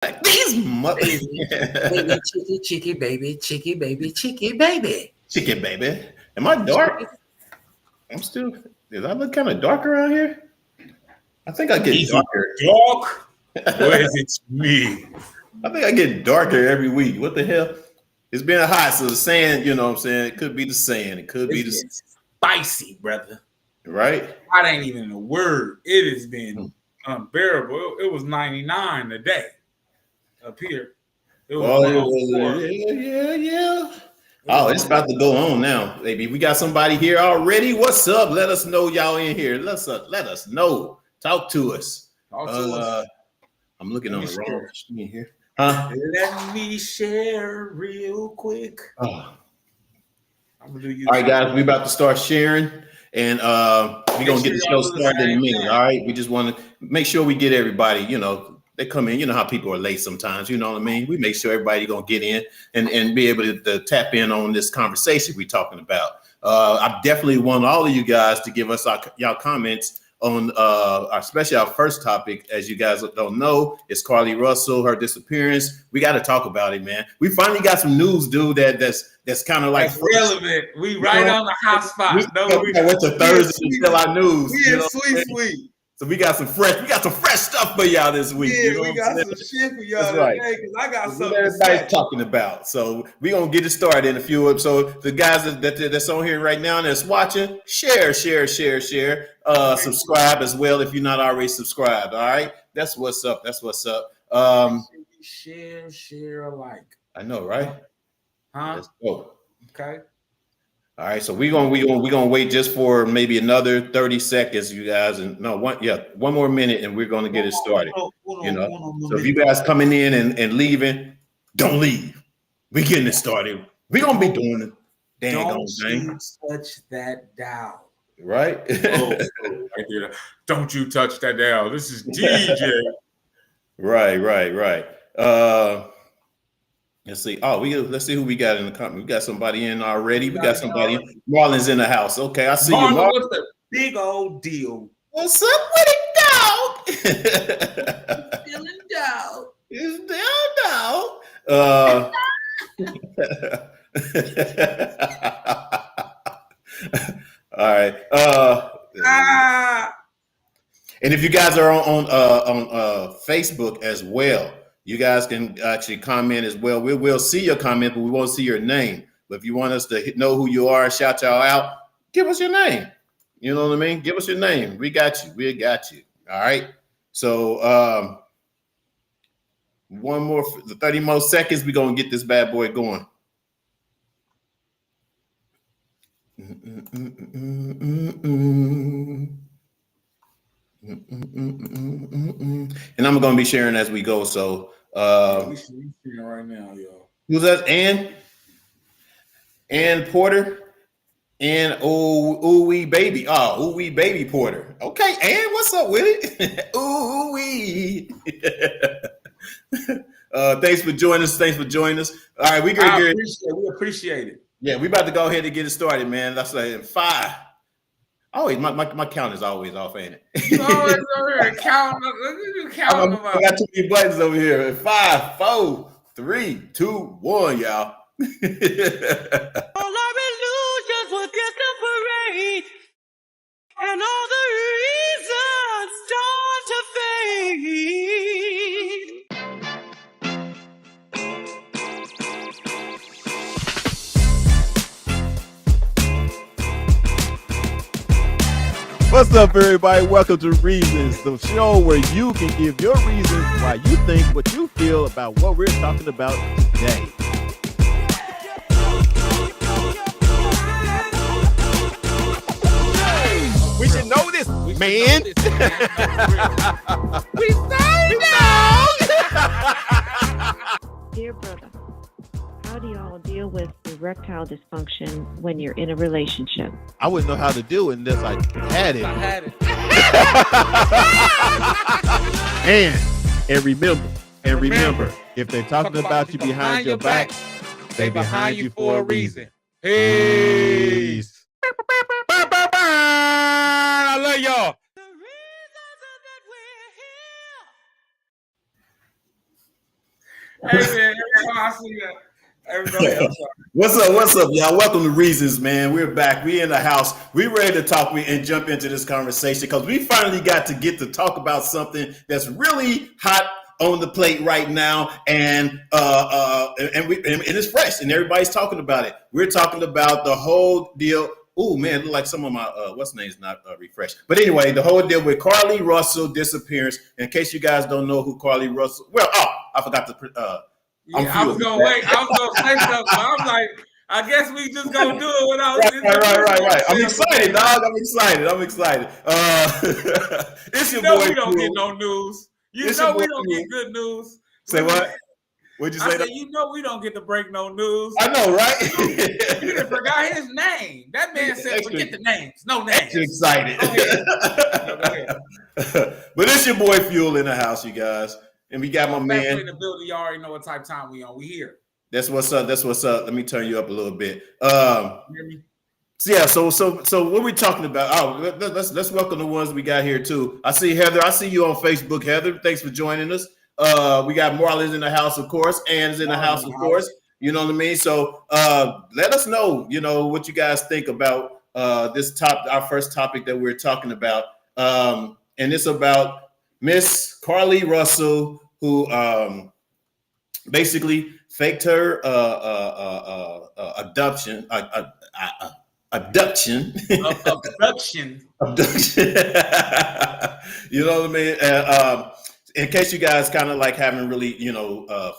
Like, these mother baby, cheeky, baby, cheeky, baby, cheeky, baby. chicken baby. Am I dark? I'm still. Did I look kind of dark around here? I think I get Is it darker. dark or is it me? I think I get darker every week. What the hell? It's been hot, so the sand. You know what I'm saying? It could be the sand. It could be the It's been spicy, brother. right. That ain't even a word. It has been unbearable. It was 99 today up here. It was Oh, 104. yeah. Oh, it's about to go on now, baby. We got somebody here already. What's up? Let us know y'all in here. Let us know. Talk to us. Talk to us. I'm looking on the share. wrong screen here. Huh? Let me share real quick. Oh. I'm gonna do All right, guys, we about to start sharing, and we're gonna get the show started in a minute. All right, we just want to make sure we get everybody. You know, they come in. You know how people are late sometimes. You know what I mean? We make sure everybody gonna get in and be able to tap in on this conversation we're talking about. I definitely want all of you guys to give us y'all comments on especially our first topic. As you guys don't know, it's Carlee Russell, her disappearance. We got to talk about it, man. We finally got some news, dude. That's kind of like relevant. We right on the hot spot. We went to Thursday to tell our news. We in sweet. So we got some fresh stuff for y'all this week. Yeah, we got some shit for y'all today because I got something everybody's talking about. So we're gonna get it started in a few of them. So the guys that's on here right now and that's watching, share. Subscribe as well if you're not already subscribed. All right. That's what's up. Share alike. I know, right? Huh? Let's go. Okay. All right, so we're gonna wait just for maybe another 30 seconds, you guys, and one more minute, and we're gonna get it started. So if you guys coming in and leaving, don't leave. We're getting it started. We're gonna be doing it. Don't you touch that dial. Right? Right there. Don't you touch that dial. This is DJ. Right. Let's see. Let's see who we got in the company. We got somebody in already. We got somebody in. Marlon's in the house. Okay, I see Marlon, you, Marlon. what's the big old deal? What's up with it, dog? Feeling down. It's down. All right. And if you guys are on Facebook as well, you guys can actually comment as well. We will see your comment, but we won't see your name. But if you want us to know who you are and shout y'all out, give us your name. You know what I mean? Give us your name. We got you. All right. So one more, the 30 more seconds, we're going to get this bad boy going. And I'm going to be sharing as we go. So we sharing right now, yo. Who's that? Ann Porter and ooh wee baby. Ooh wee baby Porter. Okay, Ann, what's up with it? Ooh wee. Thanks for joining us. All right, we appreciate it. Yeah, we about to go ahead and get it started, man. That's like 5. Always, my count is always off, ain't it? You always over here counting. I got too many buttons over here. 5, 4, 3, 2, 1, y'all. All our illusions will disappear, and all the reasons start to fade. What's up, everybody? Welcome to Reasons, the show where you can give your reasons why you think what you feel about what we're talking about today. We should know this, man. We know. Dear brother, how do y'all deal with erectile dysfunction when you're in a relationship? I wouldn't know how to do it unless I had it. And remember, if they're talking about you behind your back, they behind you for a reason. Peace. I love y'all. Hey man, every time I see that, everybody else. What's up, y'all? Welcome to Reasons, man. We're back. We in the house. We ready to talk and jump into this conversation because we finally got to talk about something that's really hot on the plate right now, and it's fresh, and everybody's talking about it. We're talking about the whole deal. Oh man, look like some of my what's name's not refreshed. But anyway, the whole deal with Carlee Russell disappearance. In case you guys don't know who Carlee Russell, I forgot to. I was gonna wait. I was gonna say something. But I'm like, I guess we just gonna do it without. Right. I'm excited, dog. I'm excited. It's your boy. We don't get no news. You know we don't get good news. Say what? What'd you say? We don't get to break no news. I know, right? You forgot his name. That man said, "Forget the names. No names." Excited. But it's your boy Fuel in the house, you guys. And we got my man in the building. You already know what type of time we on. We here. That's what's up. Let me turn you up a little bit. So what we talking about? Oh, let's welcome the ones we got here too. I see Heather. I see you on Facebook, Heather. Thanks for joining us. We got Marlon's in the house, of course. Ann's in the house, of course. You know what I mean? So let us know, what you guys think about our first topic that we're talking about. And it's about Miss Carlee Russell, who basically faked her abduction. You know what I mean? In case you guys kind of like haven't really,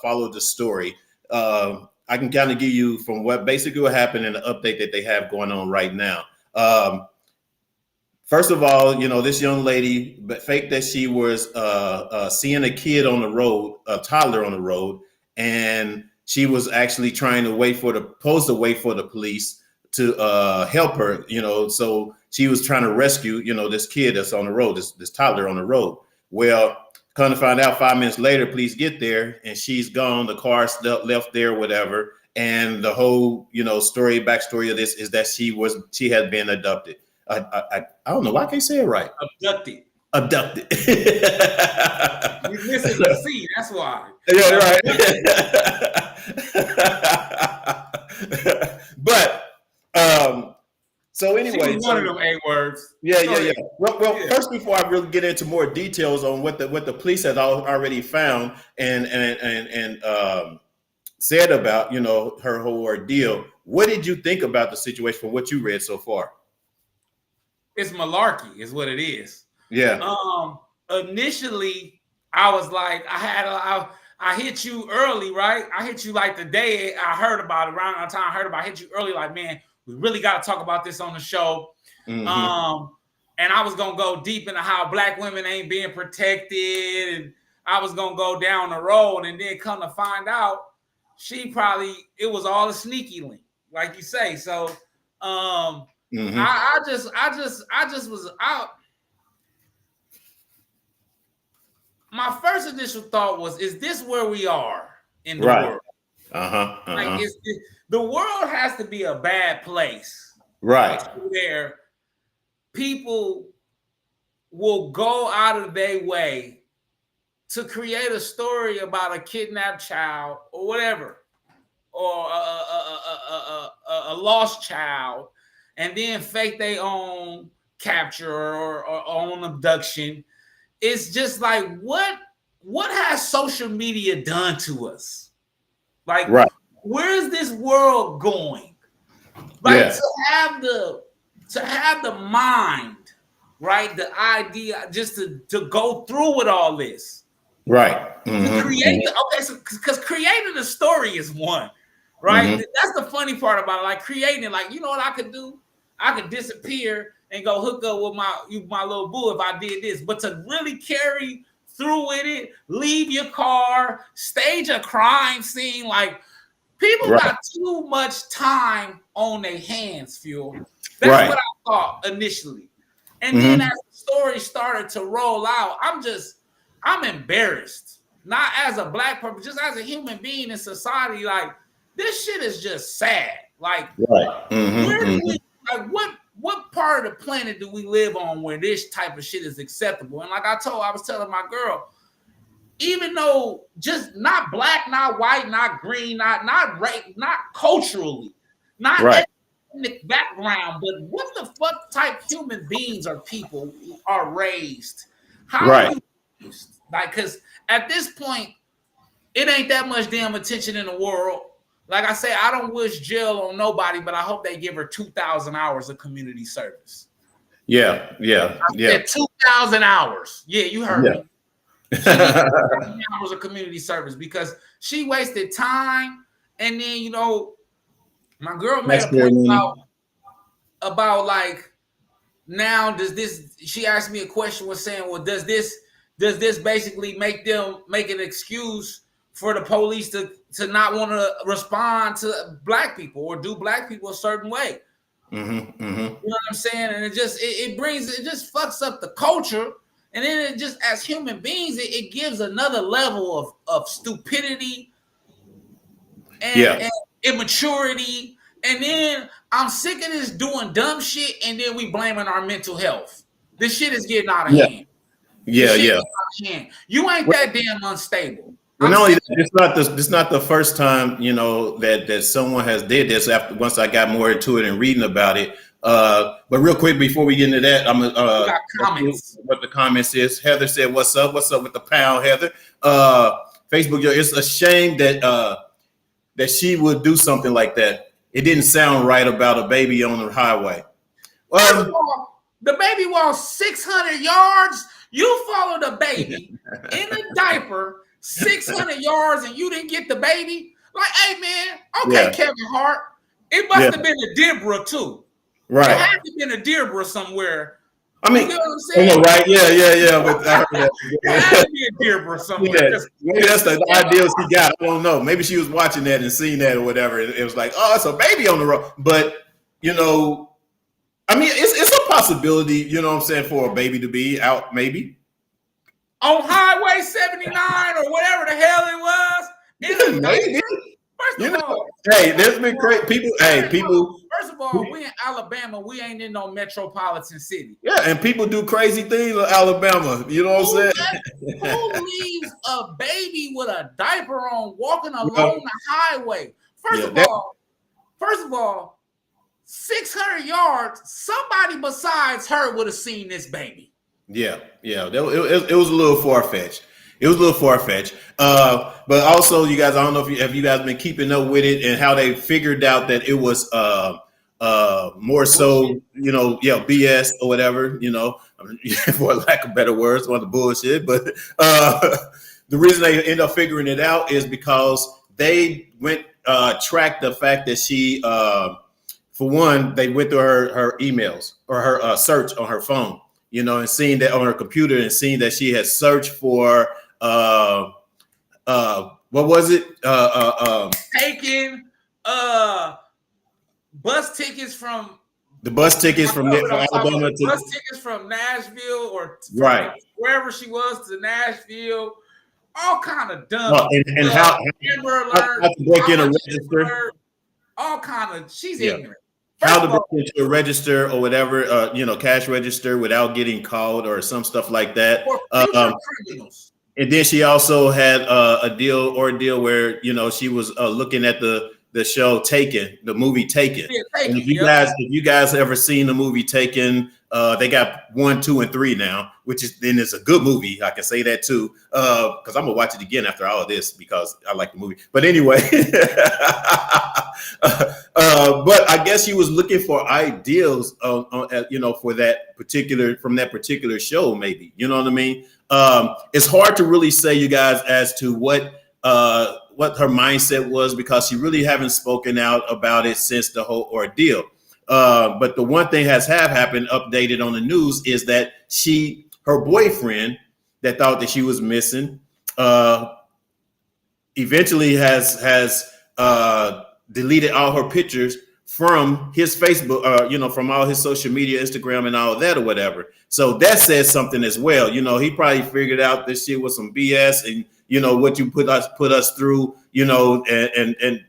followed the story, I can kind of give you from what happened and the update that they have going on right now. First of all, this young lady faked that she was seeing a kid on the road, a toddler on the road, and she was actually trying to wait for the police to help her. So she was trying to rescue, this kid that's on the road, this toddler on the road. Well, come to find out, 5 minutes later, police get there and she's gone. The car's left there, whatever. And the whole, backstory of this is that she had been abducted. I don't know why I can't say it right. Abducted. You're missing the C. That's why. Yeah, right. But so anyway, one of them A words. Yeah. Well, first, before I really get into more details on what the police had already found and said about her whole ordeal, what did you think about the situation from what you read so far? It's malarkey, is what it is. Yeah. Initially, I was like, I hit you early, right? I hit you like the day I heard about it. Around the time I heard about it, I hit you early, like, man, we really got to talk about this on the show. Mm-hmm. And I was gonna go deep into how black women ain't being protected, and I was gonna go down the road, and then come to find out, it was all a sneaky link, like you say. So, mm-hmm. I just was out. My first initial thought was, is this where we are in the world? Like, the world has to be a bad place, right? Where people will go out of their way to create a story about a kidnapped child or whatever, or a lost child, and then fake their own capture or own abduction. It's just like, what has social media done to us? Like, right. Where is this world going? Like, to have the mind, right? The idea just to go through with all this. Right. Mm-hmm. To create because creating a story is one, right? Mm-hmm. That's the funny part about it. Like, creating, like, you know what I could do? I could disappear and go hook up with my little boo if I did this. But to really carry through with it, leave your car, stage a crime scene, like, people got too much time on their hands, Fuel. That's what I thought initially. And then as the story started to roll out, I'm embarrassed. Not as a black person, just as a human being in society. Like, this shit is just sad. Like, where do we, like, what part of the planet do we live on where this type of shit is acceptable? And like I was telling my girl, even though just not black, not white, not green, not race, not culturally, not Right. ethnic background, but what the fuck type human beings or people are raised? How Right. are you raised? Like, because at this point, it ain't that much damn attention in the world. Like I say, I don't wish jail on nobody, but I hope they give her 2,000 hours of community service. Yeah. I said 2,000 hours. Yeah, you heard me. She needs 2,000 hours of community service because she wasted time. And then, you know, my girl made a point about like, now does this, she asked me a question, was saying, well, does this basically make an excuse for the police to not want to respond to black people or do black people a certain way? Mm-hmm, mm-hmm. You know what I'm saying? And it just fucks up the culture. And then it just, as human beings, it gives another level of stupidity and immaturity. And then I'm sick of this doing dumb shit, and then we blaming our mental health. This shit is getting out of hand. You ain't that damn unstable. Well, not only that, it's not the first time, you know, that someone has did this. Once I got more into it and reading about it. But real quick before we get into that, I'm got comments. What the comments is. Heather said, "What's up? What's up with the pound, Heather?" Facebook, it's a shame that she would do something like that. It didn't sound right about a baby on the highway. First of all, the baby walks 600 yards. You followed a baby in a diaper 600 yards, and you didn't get the baby. Like, hey man, okay, Kevin Hart. It must have been a Deborah too. Right. It had to been a Deborah somewhere. I mean, you know what I'm saying? Oh, right? Yeah. But I heard that. It had to be a Deborah somewhere. Maybe that's the ideal she got. I don't know. Maybe she was watching that and seeing that or whatever. It was like, oh, it's a baby on the road. But you know, I mean, it's a possibility. You know what I'm saying, for a baby to be out, maybe on Highway 79 or whatever the hell it was. Maybe. First of all, hey, there's been great people. Hey, people. First of all, we in Alabama. We ain't in no metropolitan city. Yeah, and people do crazy things in Alabama. You know what I'm saying? Who leaves a baby with a diaper on walking along the highway? First of all, 600 yards. Somebody besides her would have seen this baby. Yeah. It was a little far-fetched. But also, you guys, I don't know if you guys been keeping up with it and how they figured out that it was more so, you know, BS or whatever, you know, for lack of better words, one of the bullshit. But the reason they end up figuring it out is because they went tracked the fact that she, for one, they went through her emails or her search on her phone, you know, and seeing that on her computer and seeing that she had searched for what was it? Taking bus tickets from Alabama to bus tickets from Nashville or from wherever she was to Nashville. All kind of dumb. And how to break in a register. All kind of. She's ignorant. How to break into a register or whatever, you know, cash register without getting called or some stuff like that. Criminals. And then she also had a deal where, you know, she was looking at the show Taken, the movie Taken. And if you guys ever seen the movie Taken, they got 1, 2, and 3 now, then it's a good movie. I can say that too, because I'm gonna watch it again after all of this because I like the movie. But anyway, but I guess she was looking for ideals, you know, from that particular show, maybe. You know what I mean? It's hard to really say, you guys, as to what her mindset was because she really haven't spoken out about it since the whole ordeal. But the one thing has happened, updated on the news, is that her boyfriend that thought that she was missing, eventually has deleted all her pictures from his Facebook, you know, from all his social media, Instagram and all of that or whatever. So that says something as well. You know, he probably figured out this shit was some BS and, you know, what you put us through, you know, and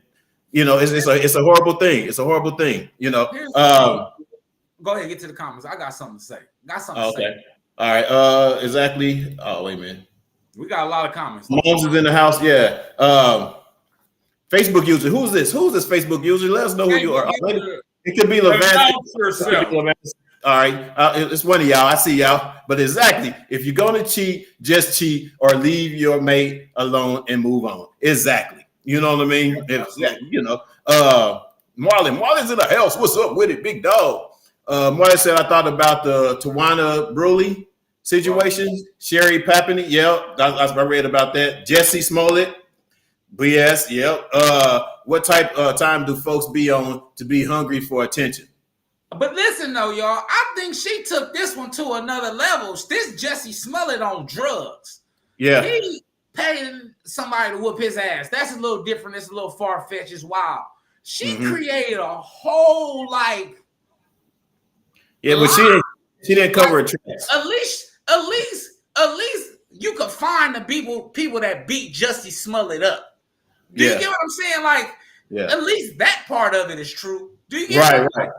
you know, it's a horrible thing. It's a horrible thing, you know. Go ahead, get to the comments. I got something to say. To say. All right. Exactly. Oh, wait a minute. We got a lot of comments. Moms is in the house. Yeah. Facebook user. Who's this? Who's this Facebook user? Let us know who you are. It could be Levance. All right. It's one of y'all. I see y'all. But exactly. If you're going to cheat, just cheat or leave your mate alone and move on. Exactly. You know what I mean? Marlon's in the house. What's up with it, big dog? Marlon said, I thought about the Tawana Bruley situation. Sherry Papini. Yep. I read about that. Jesse Smollett. BS. Yep. What type of time do folks be on to be hungry for attention? But listen, though, y'all, I think she took this one to another level. This Jesse Smollett on drugs. Yeah. He paying somebody to whoop his ass. That's a little different. It's a little far-fetched. It's wild. She created a whole, like... Yeah, but she didn't cover a track. At least you could find the people that beat Jesse Smollett up. Do you get what I'm saying? Like, at least that part of it is true. Do you get right?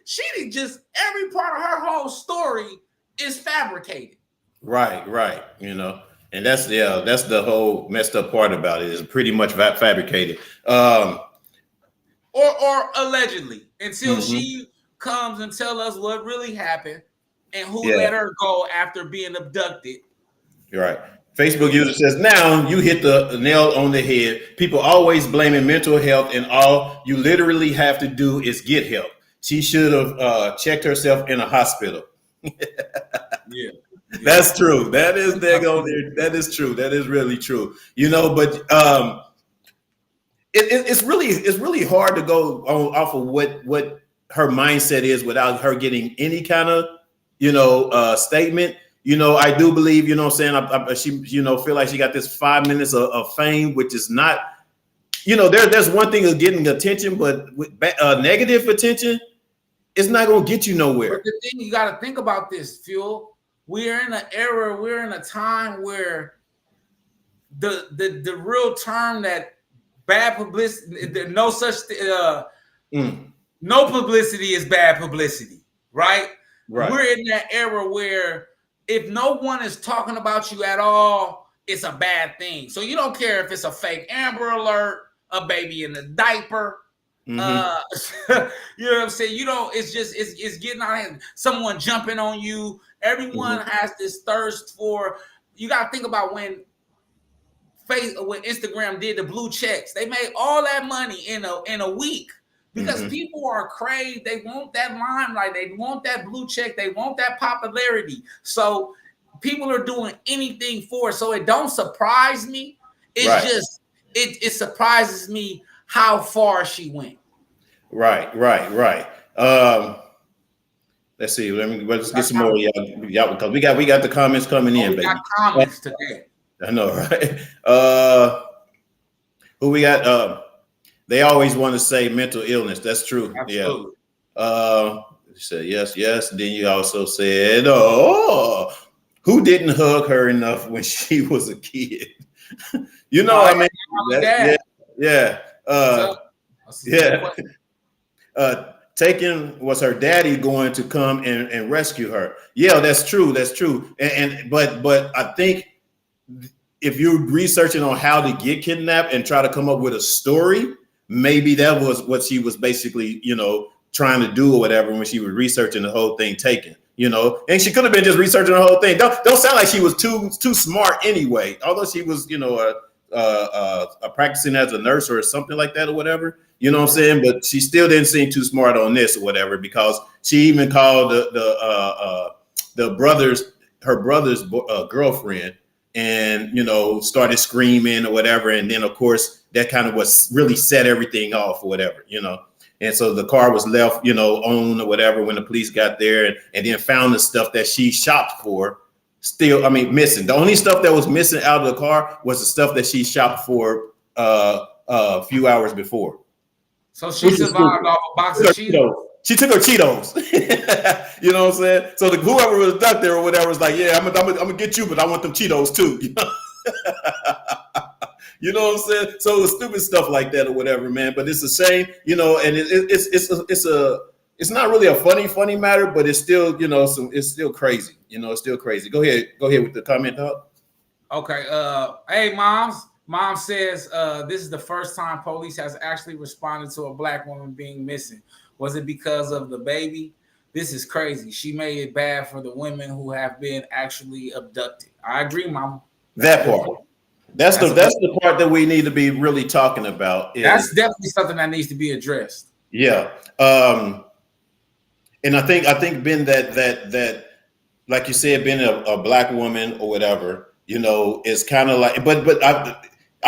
She did just every part of her whole story is fabricated. Right. You know, and that's the whole messed up part about it is pretty much fabricated. Or allegedly until she comes and tell us what really happened and who let her go after being abducted. You're right. Facebook user says, now you hit the nail on the head. People always blaming mental health and all you literally have to do is get help. She should have checked herself in a hospital. Yeah. That's true. That is that is true. That is really true. You know, but it's really hard to go off of what her mindset is without her getting any kind of statement. You know, I do believe, you know what I'm saying, she feel like she got this 5 minutes of fame, which is not, there's one thing of getting attention, but with negative attention, it's not going to get you nowhere. But the thing you got to think about this, Fuel, we're in a time where the real term that bad publicity, no publicity is bad publicity, right? We're in that era where if no one is talking about you at all, it's a bad thing. So you don't care if it's a fake Amber Alert, a baby in a diaper. You know what I'm saying? It's getting out of hand. Someone jumping on you. Everyone has this thirst for. You got to think about when Instagram did the blue checks. They made all that money in a week. Because people are craved, they want that limelight, they want that blue check, they want that popularity. So people are doing anything for it. So it don't surprise me. It's just it surprises me how far she went. Right. Let's see. Let's get some more y'all because we got the comments coming in, baby. Got comments today. I know, right? Who we got? They always want to say mental illness. That's true. Absolutely. Yeah. You said yes. Then you also said, who didn't hug her enough when she was a kid? I mean, Taken was her daddy going to come and rescue her. Yeah, that's true. But I think if you're researching on how to get kidnapped and try to come up with a story, maybe that was what she was basically, trying to do or whatever when she was researching the whole thing Taken, and she could have been just researching the whole thing. Don't sound like she was too smart anyway, although she was, practicing as a nurse or something like that or whatever, you know what I'm saying? But she still didn't seem too smart on this or whatever, because she even called her brother's girlfriend and, started screaming or whatever. And then of course that kind of was really set everything off or whatever, And so the car was left, on or whatever when the police got there and then found the stuff that she shopped for missing. The only stuff that was missing out of the car was the stuff that she shopped for a few hours before. So she survived off a box of Cheetos. She took her Cheetos. You know what I'm saying? So whoever was stuck there or whatever was like, yeah, I'm gonna get you, but I want them Cheetos too. You know what I'm saying? So it was stupid stuff like that or whatever, man. But it's a shame, and it's not really a funny matter, but it's still, it's still crazy. It's still crazy. Go ahead with the comment, Doc. Okay. Hey, moms. Mom says this is the first time police has actually responded to a black woman being missing. Was it because of the baby? This is crazy. She made it bad for the women who have been actually abducted. I agree, Mama. That part. That's the part that we need to be really talking about. That's definitely something that needs to be addressed. Yeah. And I think being that like you said, being a black woman or whatever, you know, it's kind of like, but I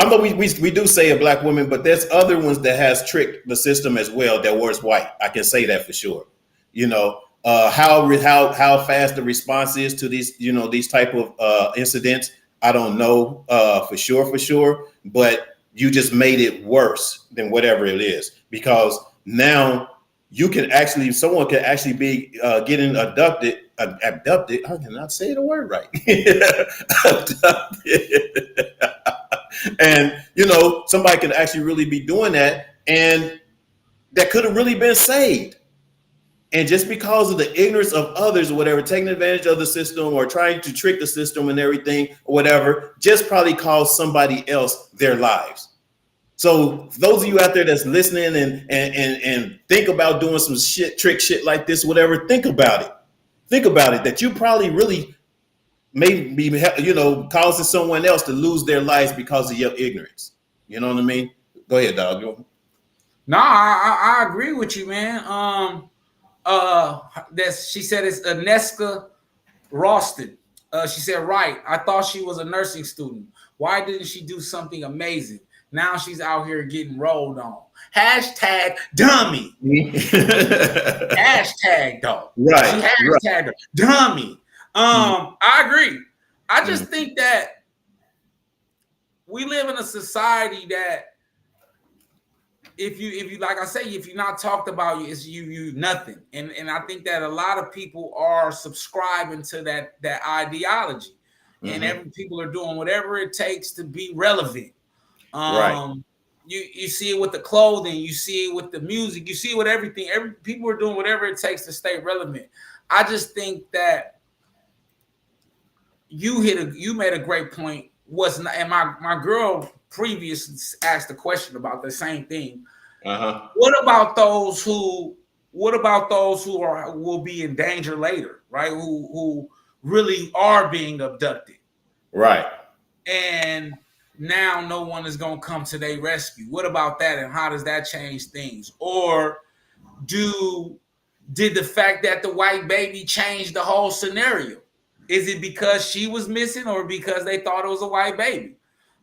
know we do say a black woman, but there's other ones that has tricked the system as well that was white. I can say that for sure. You know, how fast the response is to these, you know, these type of incidents, I don't know for sure, but you just made it worse than whatever it is, because now you can actually, someone can actually be getting abducted. I cannot say the word right. Abducted. And, you know, somebody can actually really be doing that, and that could have really been saved. And just because of the ignorance of others or whatever, taking advantage of the system or trying to trick the system and everything or whatever, just probably cost somebody else their lives. So those of you out there that's listening and think about doing some trick shit like this, whatever, think about it. Think about it, that you probably really may be, you know, causing someone else to lose their lives because of your ignorance. You know what I mean? Go ahead, dog. No, I agree with you, man. She said it's Aneska Ralston. She said, right. I thought she was a nursing student. Why didn't she do something amazing? Now she's out here getting rolled on. Hashtag dummy. Hashtag dog. Right. She hashtag right. Dummy. I agree. I just think that we live in a society that if you like I say, if you're not talked about, it's you nothing. And I think that a lot of people are subscribing to that ideology. And people are doing whatever it takes to be relevant. Right. You see it with the clothing, you see it with the music, you see it with everything. People are doing whatever it takes to stay relevant. I just think that you made a great point. And my girl previously asked a question about the same thing. What about those who will be in danger later, right? Who really are being abducted, right? And now no one is going to come to their rescue. What about that, and how does that change things? Or did the fact that the white baby change the whole scenario? Is it because she was missing, or because they thought it was a white baby?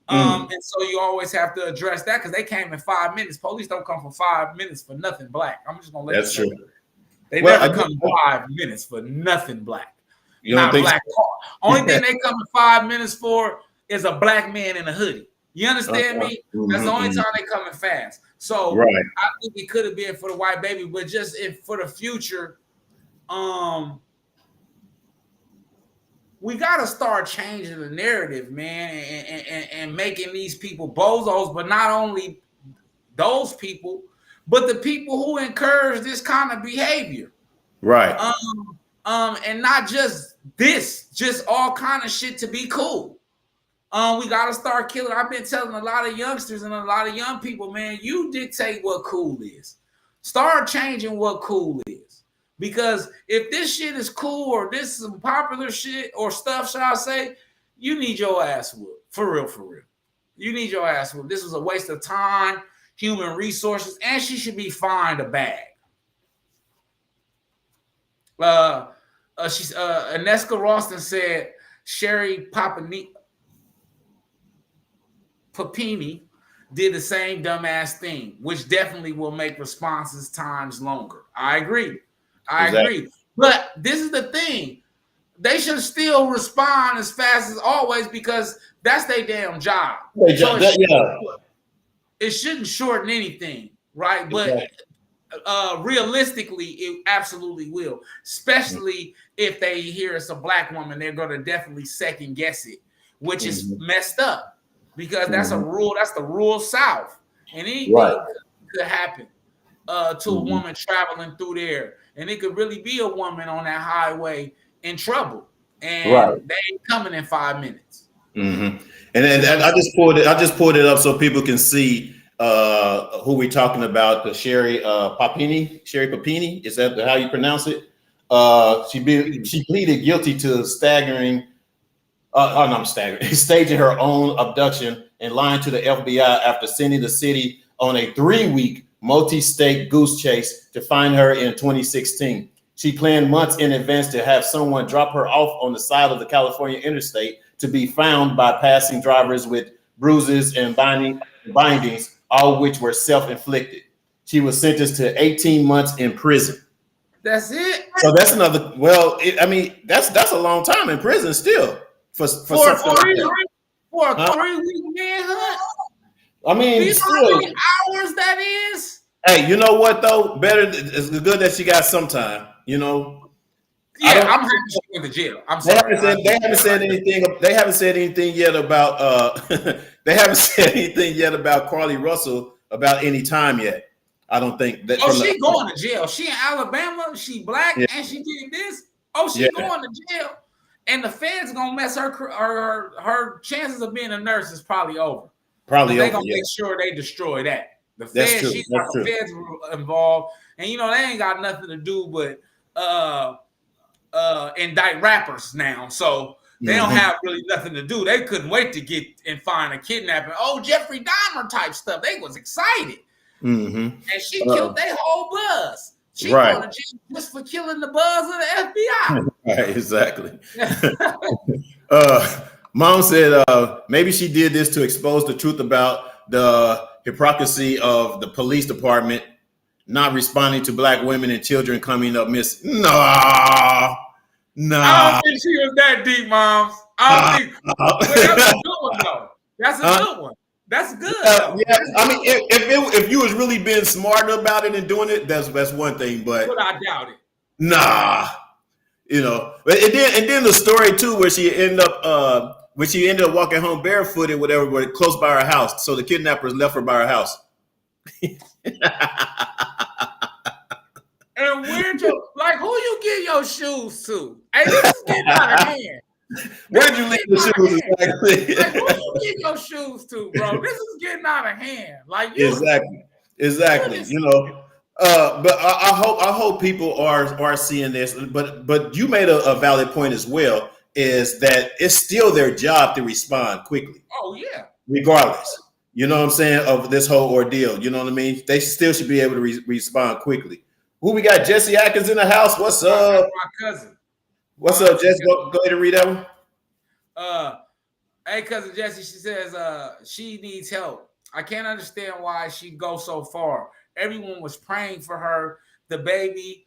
And so you always have to address that, because they came in 5 minutes. Police don't come for 5 minutes for nothing black. I'm just gonna let that's you know. True. They never come in 5 minutes for nothing black. You don't think black so? Only thing they come in 5 minutes for is a black man in a hoodie. You understand me? That's the only time they coming fast. So I think it could have been for the white baby, but just for the future, we got to start changing the narrative, man, and making these people bozos, but not only those people, but the people who encourage this kind of behavior. Right. And not just this, just all kind of shit to be cool. We got to start killing. I've been telling a lot of youngsters and a lot of young people, man, you dictate what cool is. Start changing what cool is. Because if this shit is cool, or this is some popular shit or stuff, shall I say, you need your ass whooped. For real. You need your ass whooped. This was a waste of time, human resources, and she should be fined a bag. Aneska Ralston said Sherry Papini did the same dumbass thing, which definitely will make responses times longer. I agree. But this is the thing. They should still respond as fast as always, because that's their damn job. It shouldn't shorten anything, right? But realistically, it absolutely will. Especially if they hear it's a black woman, they're going to definitely second guess it, which is messed up, because that's a rule. That's the rural South, and anything could happen to a woman traveling through there. And it could really be a woman on that highway in trouble. And they ain't coming in 5 minutes. And then I just pulled it up so people can see who we're talking about. The Sherry Papini. Is that how you pronounce it? She pleaded guilty to staging her own abduction and lying to the FBI after sending the city on a 3-week multi-state goose chase to find her in 2016. She planned months in advance to have someone drop her off on the side of the California interstate to be found by passing drivers with bruises and bindings, all of which were self-inflicted. She was sentenced to 18 months in prison. That's it. So that's another. Well, that's a long time in prison still for something like that. For a 3-week manhunt. I mean, you know how many hours that is? Hey, you know what though? It's good that she got some time. You know. Yeah, I'm happy she went to jail. I'm sorry. They haven't said anything. They haven't said anything yet about. They haven't said anything yet about Carlee Russell about any time yet. I don't think that. Oh, she going to jail. She in Alabama. She black and she did this. Oh, she going to jail. And the feds gonna mess her chances of being a nurse is probably over. Probably they over. Gonna make sure they destroy that. The That's feds, true. the feds were involved, and you know they ain't got nothing to do but indict rappers now. So they don't have really nothing to do. They couldn't wait to get and find a kidnapping. Oh, Jeffrey Dahmer type stuff. They was excited. And she killed their whole buzz. She going to jail just for killing the buzz of the FBI. Right, exactly. Mom said maybe she did this to expose the truth about the hypocrisy of the police department not responding to black women and children coming up missing. Nah. I don't think she was that deep, Moms. I don't think. That's a good one, though. That's a good one. That's good. Yeah, I mean, if you was really being smart about it and doing it, that's one thing. But I doubt it. Nah, you know. And then the story too, where she ended up walking home barefooted, whatever, close by her house. So the kidnappers left her by her house. And where'd you who you give your shoes to? Hey, this is getting out of hand. Where'd you leave the shoes? Exactly. Who you give your shoes to, bro? This is getting out of hand. Exactly. You know, but I hope people are seeing this. But you made a valid point as well. Is that it's still their job to respond quickly. Oh yeah. Regardless, you know what I'm saying, of this whole ordeal. You know what I mean? They still should be able to respond quickly. Who we got? Jesse Atkins in the house. What's up? My cousin. What's up, Jesse? Go ahead and read that one. Hey, cousin Jesse, she says she needs help. I can't understand why she goes so far. Everyone was praying for her. The baby,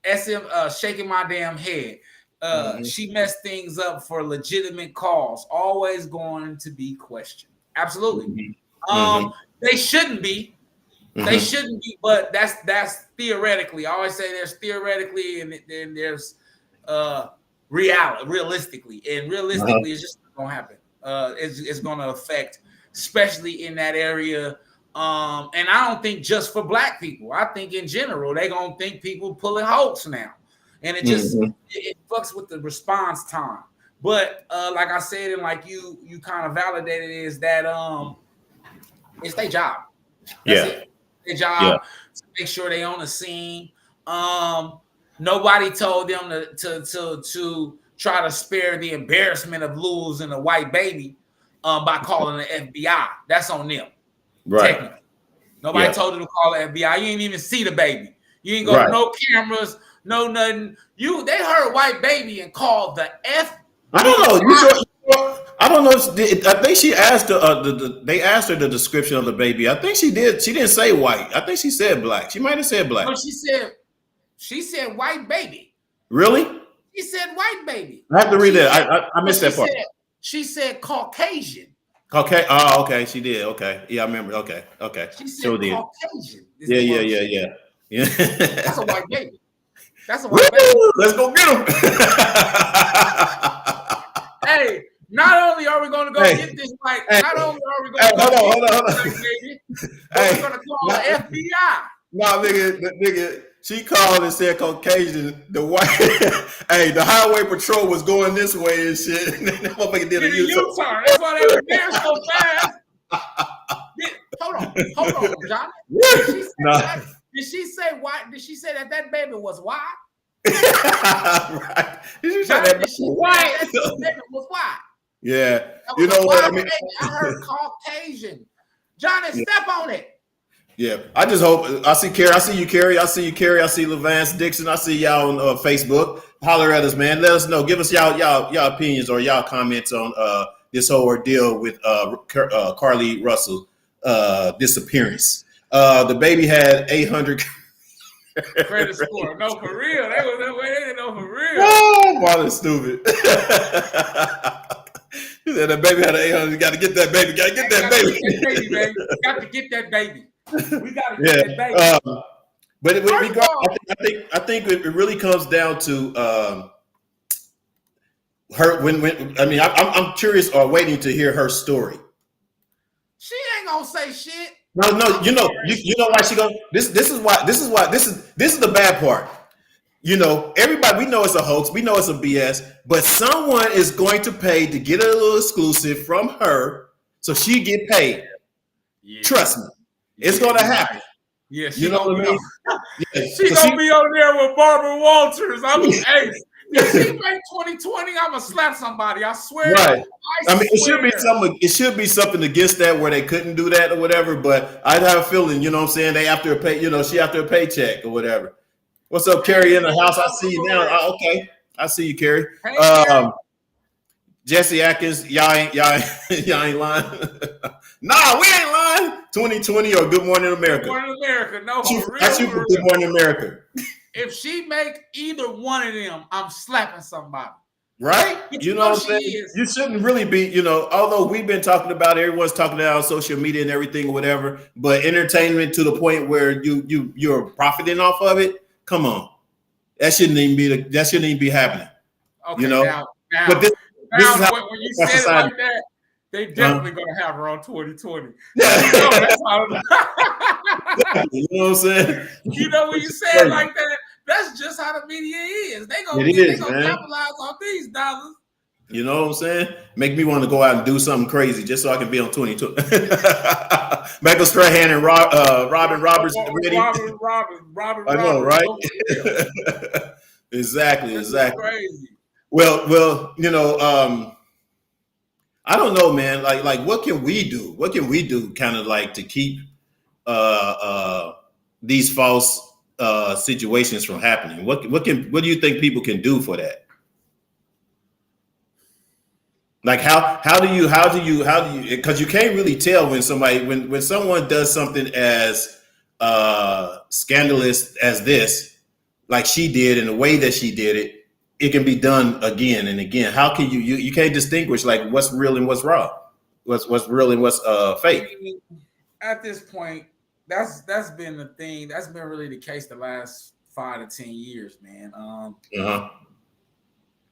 SM shaking my damn head. She messed things up for legitimate cause. Always going to be questioned. Absolutely. They shouldn't be. They shouldn't be, but that's theoretically. I always say there's theoretically and then there's realistically. And realistically, it's just not gonna happen. It's gonna affect, especially in that area. And I don't think just for black people. I think in general, they're gonna think people pulling hoax now. And it just it fucks with the response time. But like I said, and like you kind of validated, is that it's their job. That's it. Their job to make sure they on the scene. Nobody told them to try to spare the embarrassment of losing a white baby by calling the FBI. That's on them. Right. Technically. Nobody told them to call the FBI. You didn't even see the baby. You ain't go no cameras, no nothing. They heard white baby and called the FBI. I don't know. I don't know. I think she asked they asked her the description of the baby. I think she did. She didn't say white. I think she said black. She might have said black. No, she said white baby. Really? She said white baby. I have to read that. I missed that part. She said Caucasian. Okay. Oh, okay. She did. Okay. Yeah, I remember. Okay. She said Caucasian. Yeah. That's a white baby. That's a white baby. Let's go get him. Hey, not only are we going to go get this white, not only are we going to hold on. baby, but we're going to call the FBI. No, nigga, She called and said Caucasian. The white, hey, the highway patrol was going this way and shit. And that motherfucker did a U-turn. That's why they were there so fast. Hold on, Johnny. Did she say white? Did she say that baby was white? Right. Did she say that baby was white? Yeah. You know what? I mean, I heard Caucasian. Johnny, step on it. Yeah, I just hope I see Carrie. I see you, Carrie. I see you, Carrie. I see Levance Dixon. I see y'all on Facebook. Holler at us, man. Let us know. Give us y'all opinions or y'all comments on this whole ordeal with Carlee Russell disappearance. The baby had 800 credit score. No, for real. They didn't know for real. Oh, wow, that's stupid. He said that baby had an 800. Got to get that baby. Got to get that baby. Got to get that baby. We got to get that baby. But I think it really comes down to her. When I mean, I'm curious or waiting to hear her story. She ain't gonna say shit. No, you know why she goes. This is the bad part. You know, everybody, we know it's a hoax. We know it's a BS, but someone is going to pay to get a little exclusive from her so she get paid. Yeah. Trust me. It's going to happen. Yeah, you know what I mean? She's going to be over there with Barbara Walters. Hey, if she make 2020, I'm going to slap somebody. I swear. Right. I mean, it should be something against that where they couldn't do that or whatever, but I have a feeling, you know what I'm saying? They after a pay, you know, she after a paycheck or whatever. What's up, Carrie in the house? I see you now. Okay. I see you, Carrie. Jesse Atkins, y'all ain't lying. Nah, we ain't lying. 2020 or Good Morning America. Good Morning America. No, I shoot for Good Morning America. If she make either one of them, I'm slapping somebody. Right? You know what I'm saying? You shouldn't really be, you know, although we've been talking about it, everyone's talking about on social media and everything or whatever, but entertainment to the point where you're profiting off of it. Come on, that shouldn't even be happening. Okay, you know. Now, but this is how when you said it like that, they definitely gonna have her on 2020. You know, that's how you know what I'm saying? You know, when you say it like that, that's just how the media is. They gonna capitalize on these dollars. You know what I'm saying? Make me want to go out and do something crazy just so I can be on 2020. Michael Strahan and Robin Roberts. Robin. I know, right? Exactly. Crazy. Well, you know, I don't know, man. Like, what can we do? What can we do, kind of like, to keep these false situations from happening? What do you think people can do for that? Like how do you because you can't really tell when someone does something as scandalous as this, like she did, in the way that she did it, it can be done again and again. How can you can't distinguish like what's real and what's raw, what's real and what's fake? I mean, at this point, that's been the thing. That's been really the case the last 5 to 10 years, man.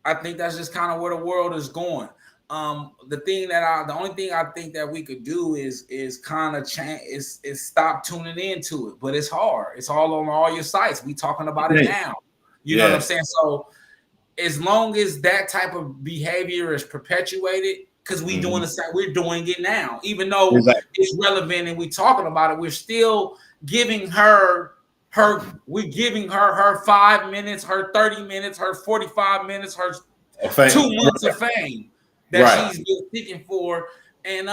I think that's just kind of where the world is going. The only thing I think that we could do is kind of change, is stop tuning into it, but it's hard. It's all on all your sites. We talking about it now. You know what I'm saying? So as long as that type of behavior is perpetuated, because we're doing it now, even though it's relevant and we talking about it, we're still giving her 5 minutes, her 30 minutes, her 45 minutes, her 2 months of fame that she's been seeking for. And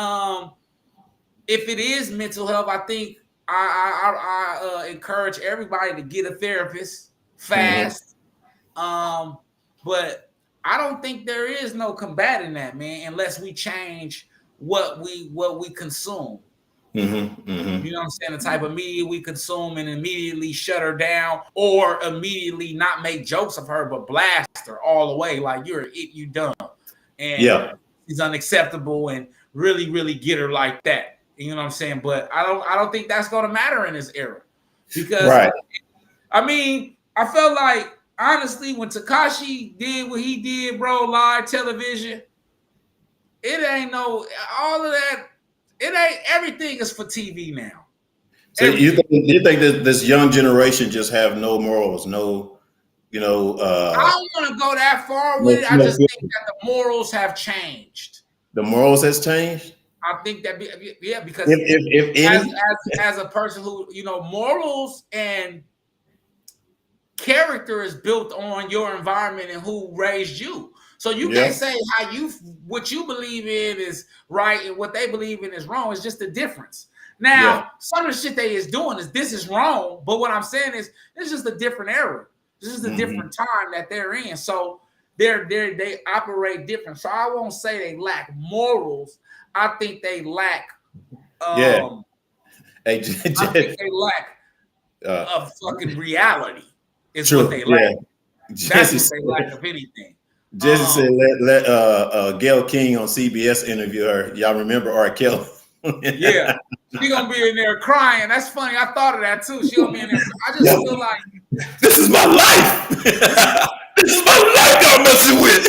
if it is mental health, I think I encourage everybody to get a therapist fast. But I don't think there is no combating that, man, unless we change what we consume. You know what I'm saying? The type of media we consume, and immediately shut her down, or immediately not make jokes of her, but blast her all the way. Like, you dumb. And it's unacceptable, and really, really get her like that. You know what I'm saying? But I don't think that's gonna matter in this era. Because I mean, I felt like, honestly, when Tekashi did what he did, bro, live television, it ain't all of that. It ain't, everything is for TV now. So you think that this young generation just have no morals, no, I don't want to go that far with it. I just think that the morals have changed. The morals has changed. I think that because if as a person who morals and character is built on your environment and who raised you. So you can't say what you believe in is right and what they believe in is wrong. It's just a difference. Now, some of the shit they is doing this is wrong, but what I'm saying is it's just a different era. This is a different time that they're in. So they operate different. So I won't say they lack morals. I think they lack I think they lack a fucking reality. Is what they lack. That's what they lack of anything. Jesse said, let Gail King on CBS interview her. Y'all remember R. Kelly? Yeah. She gonna be in there crying. That's funny. I thought of that too. She gonna be in there. I just feel like this is my life. This is my life y'all messing with.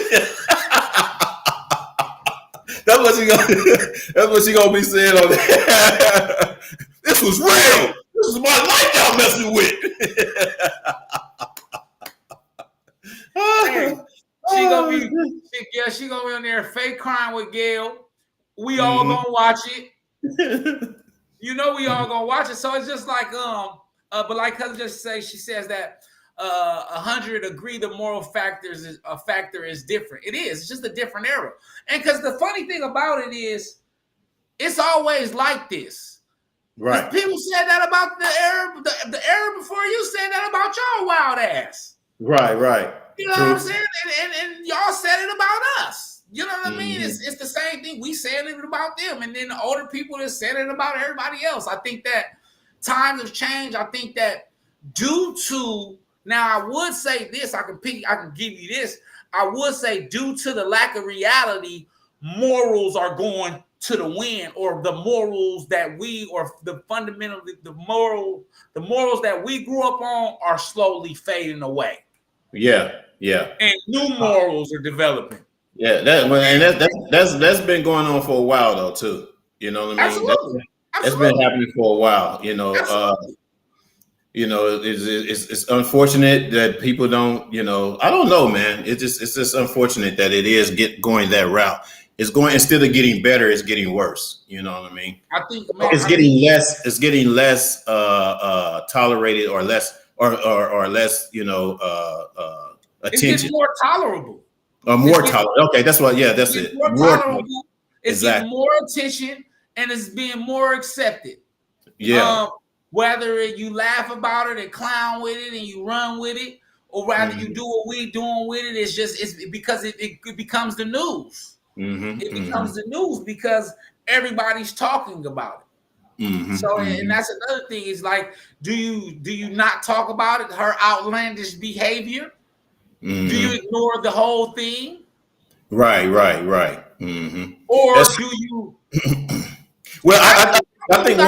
That's what she gonna be saying on there. This was real. This is my life y'all messing with. She gonna be on there fake crying with Gail. We all gonna watch it. We all gonna watch it. So it's just like but like cousin just say, she says that 100 agree the moral factor is different. It is. It's just a different era. And because the funny thing about it is, it's always like this. Right. People said that about the era before you said that about y'all wild ass. Right. You know what I'm saying? And y'all said it about us. You know what I mean? It's the same thing. We said it about them. And then the older people that said it about everybody else. I think that times have changed. I think that due to, now I would say this, I can give you this. I would say due to the lack of reality, morals are going to the wind, or the morals that the morals that we grew up on are slowly fading away. Yeah. And new morals are developing. Yeah, that's been going on for a while though too. You know what I mean? Absolutely. That's been happening for a while. It's unfortunate that people don't. I don't know, man. It's just unfortunate that it is going that route. It's going, instead of getting better, it's getting worse. You know what I mean? I think it's getting less. It's getting less tolerated, or less, or less. Attention. It's more tolerable. More tolerable. Okay, that's what. Yeah, that's it. More tolerable. It's getting more attention, and it's being more accepted. Yeah. Whether you laugh about it and clown with it and you run with it, or rather you do what we doing with it, it's because it becomes the news. It becomes the news because everybody's talking about it. So, and that's another thing. Is like, do you not talk about it? Her outlandish behavior. Do you ignore the whole thing? Right. Or do you? Well, I think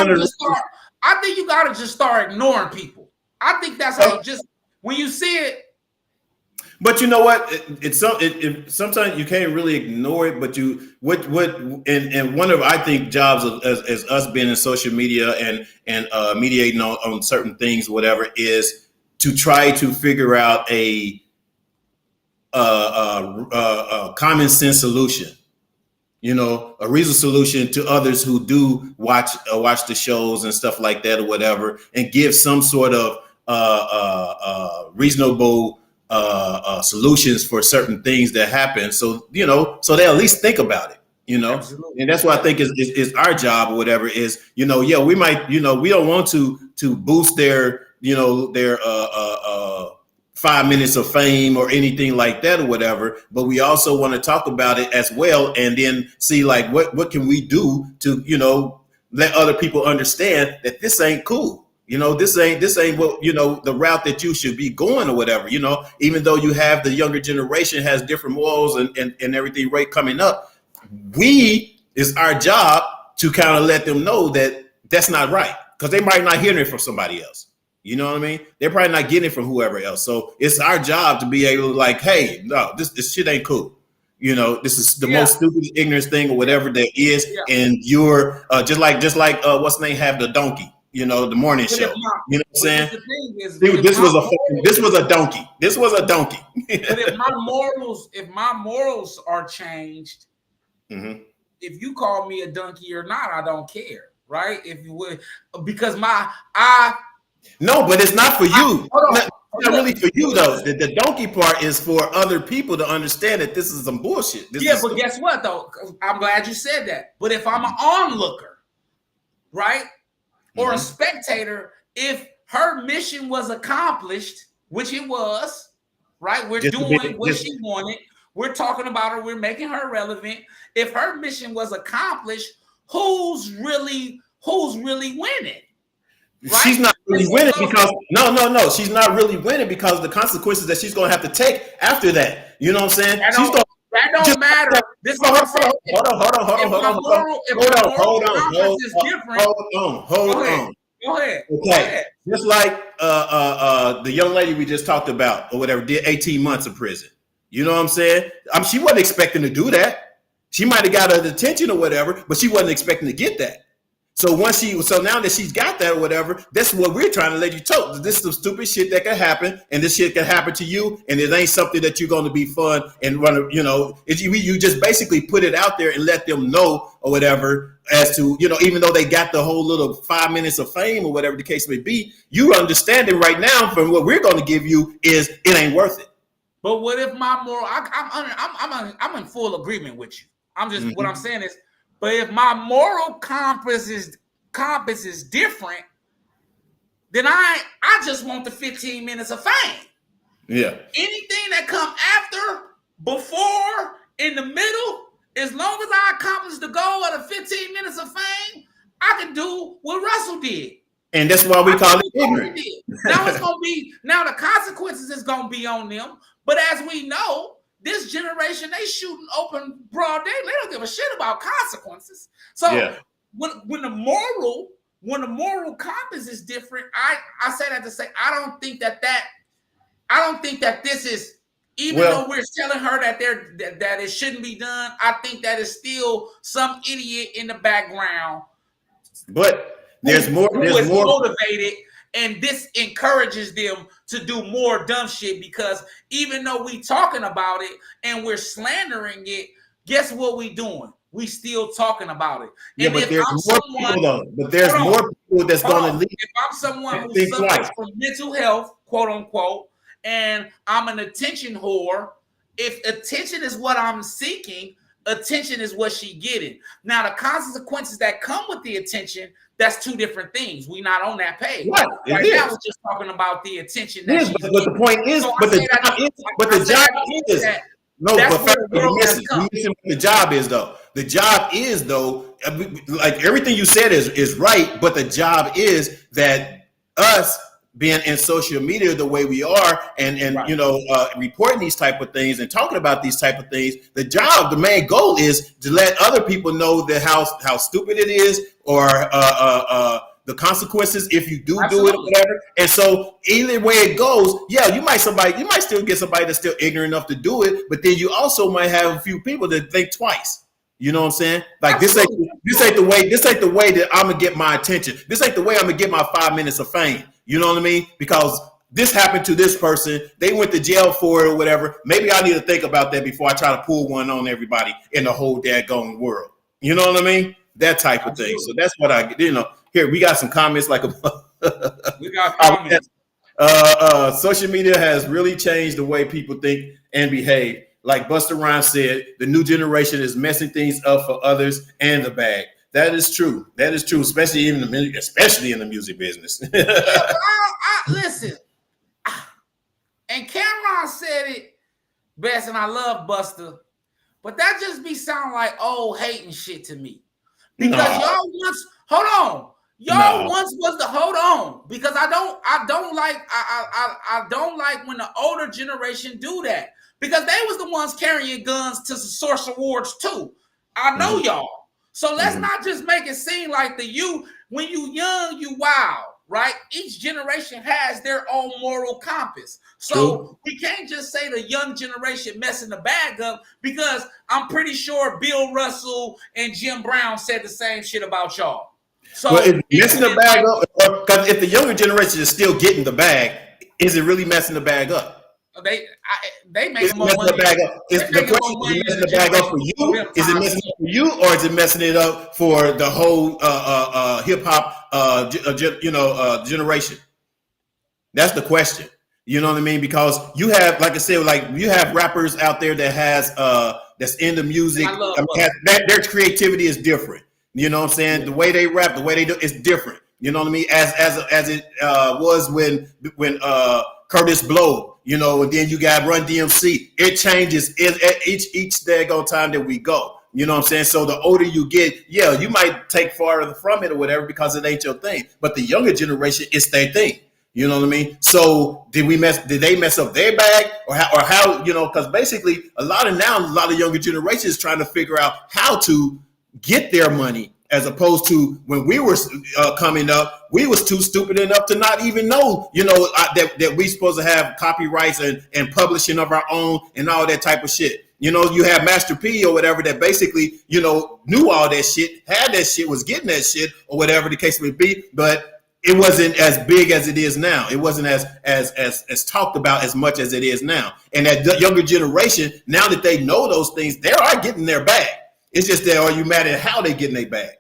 I think you gotta just start ignoring people. I think that's how when you see it. But you know what? Sometimes you can't really ignore it. But and one of, I think, jobs as us being in social media and mediating on certain things, whatever, is to try to figure out a common sense solution. A reasonable solution to others who do watch the shows and stuff like that or whatever, and give some sort of reasonable solutions for certain things that happen. So so they at least think about it. Absolutely. And that's what I think is our job or whatever. Is we might we don't want to boost their 5 minutes of fame or anything like that or whatever, but we also want to talk about it as well, and then see like what can we do to let other people understand that this ain't cool. This ain't what the route that you should be going or whatever. Even though you have the younger generation has different morals and everything right coming up, it's our job to kind of let them know that that's not right, because they might not hear it from somebody else. You know what I mean? They're probably not getting it from whoever else. So it's our job to be able to like, hey, no, this shit ain't cool. This is the most stupid, ignorant thing or whatever there is. Yeah. And you're just like what's the name have the donkey. you know, the morning But show. You know what I'm saying? The thing is, This was a donkey. This was a donkey. But if my morals are changed, Mm-hmm. if you call me a donkey or not, I don't care, right? If you would, because no, but it's not for you. Hold on. Not really for you though. The donkey part is for other people to understand that this is some bullshit. But guess what though? I'm glad you said that. But if I'm an onlooker, right, or a spectator, if her mission was accomplished, which it was, right, we're doing what she wanted. We're talking about her. We're making her relevant. If her mission was accomplished, who's really winning? Right? She's not really winning because no. She's not really winning because of the consequences that she's going to have to take after that. You know what I'm saying? That don't matter. This is what I'm saying. Hold on. Go ahead. Okay. Just like the young lady we just talked about or whatever did 18 months of prison. You know what I'm saying? She wasn't expecting to do that. She might have got her attention or whatever, but she wasn't expecting to get that. So now that she's got that or whatever, that's what we're trying to let you know. This is some stupid shit that can happen, and this shit can happen to you, and it ain't something that you're going to be fun and run. You know, you just basically put it out there and let them know or whatever as to, you know, even though they got the whole little 5 minutes of fame or whatever the case may be, you understanding right now from what we're going to give you is it ain't worth it. But what if my moral? I'm in full agreement with you. I'm just what I'm saying is. But if my moral compass is different, then I just want the 15 minutes of fame. Yeah. Anything that come after, before, in the middle, as long as I accomplish the goal of the 15 minutes of fame, I can do what Russell did. And that's why we call it ignorant. Now the consequences is gonna be on them. But as we know, this generation, they shooting open broad day. They don't give a shit about consequences. So when the moral compass is different, I say that to say I don't think that this is, even though we're telling her that that it shouldn't be done, I think that is still some idiot in the background. But there's more motivated. And this encourages them to do more dumb shit because even though we talking about it and we're slandering it, guess what we doing? We still talking about it. Yeah, and but there's more people that's going to leave. If I'm someone who suffers from mental health, quote unquote, and I'm an attention whore, if attention is what I'm seeking, attention is what she getting. Now, the consequences that come with the attention, that's two different things. We not on that page. Right now, we're just talking about the attention. But the point is, the job is though. The job is though, like everything you said is right, but the job is that us being in social media the way we are and right. You know, reporting these type of things and talking about these type of things, the main goal is to let other people know that how stupid it is or the consequences if you do it or whatever. And so either way it goes, you might still get somebody that's still ignorant enough to do it, but then you also might have a few people that think twice. You know what I'm saying? Like this ain't the way that I'm gonna get my attention. This ain't the way I'm gonna get my 5 minutes of fame. You know what I mean? Because this happened to this person. They went to jail for it or whatever. Maybe I need to think about that before I try to pull one on everybody in the whole daggone world. You know what I mean? That type of thing. So that's what here, we got some comments like we got comments. Social media has really changed the way people think and behave. Like Busta Rhymes said, the new generation is messing things up for others and the bag. That is true. That is true, especially in the music business. Listen, and Cameron said it best, and I love Busta, but that just be sound like old hating shit to me. Because y'all once once was the hold on. Because I don't like when the older generation do that. Because they was the ones carrying guns to Source Awards too. I know y'all. So let's not just make it seem like when you young, you wild, right? Each generation has their own moral compass. So we can't just say the young generation messing the bag up because I'm pretty sure Bill Russell and Jim Brown said the same shit about y'all. So well, is messing the bag up? Because if the younger generation is still getting the bag, is it really messing the bag up? They make Is it more messing money. the bag up? Is the question, is it messing the bag up for you? Is it messing it up for you, or is it messing it up for the whole hip hop generation? That's the question. You know what I mean? Because you have, like I said, like you have rappers out there that has that's into music. I love their creativity is different. You know what I'm saying? The way they rap, the way they do, it's different. You know what I mean? As it was when Curtis Blow, you know, and then you got Run DMC. It changes each daggone time that we go. You know what I'm saying? So the older you get, yeah, you might take farther from it or whatever because it ain't your thing. But the younger generation, it's their thing. You know what I mean? So did they mess up their bag or how, you know, because basically a lot of younger generations trying to figure out how to get their money, as opposed to when we were coming up, we was too stupid enough to not even know, you know, that we supposed to have copyrights and publishing of our own and all that type of shit. You know, you have Master P or whatever that basically, you know, knew all that shit, had that shit, was getting that shit or whatever the case may be, but it wasn't as big as it is now. It wasn't as talked about as much as it is now. And that younger generation, now that they know those things, they are getting their bag. It's just that, are you mad at how they getting their bag?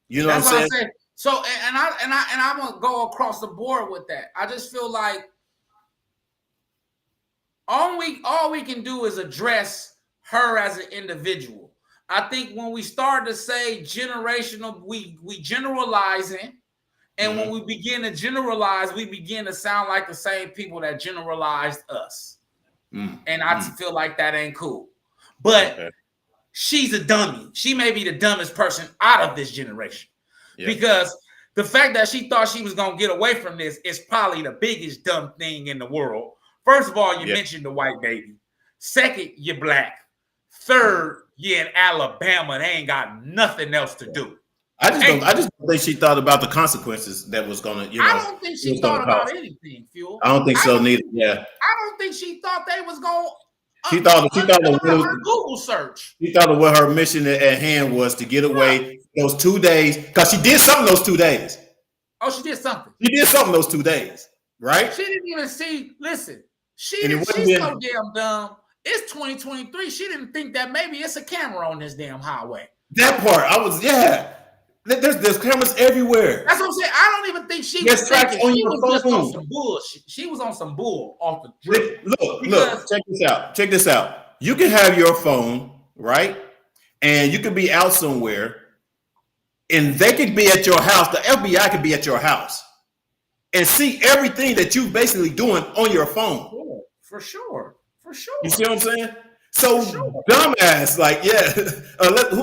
You know what I'm saying? So, and I'm gonna go across the board with that. I just feel like all we can do is address her as an individual. I think when we start to say generational, we generalizing. And when we begin to generalize, we begin to sound like the same people that generalized us. And I feel like that ain't cool. But she's a dummy. She may be the dumbest person out of this generation. Yeah. Because the fact that she thought she was going to get away from this is probably the biggest dumb thing in the world. First of all, you mentioned the white baby. Second, you're black. Third, you're in Alabama. They ain't got nothing else to do. I just don't think she thought about the consequences that was gonna, you know. I don't think she thought about anything, Fuel. I don't think so neither. Yeah. I don't think she thought they was going. She thought of her Google search. She thought of what her mission at hand was, to get away those 2 days, because she did something those 2 days. Oh, she did something. She did something those 2 days, right? She didn't even see. Listen, she's so damn dumb. It's 2023. She didn't think that maybe it's a camera on this damn highway. That part, There's cameras everywhere. That's what I'm saying. I don't even think she was thinking. She was just on some bullshit. She was on some bull off the drip. Look, check this out. You can have your phone, right? And you could be out somewhere, and they could be at your house. The FBI could be at your house and see everything that you basically doing on your phone. For sure. You see what I'm saying? So dumbass, like, yeah.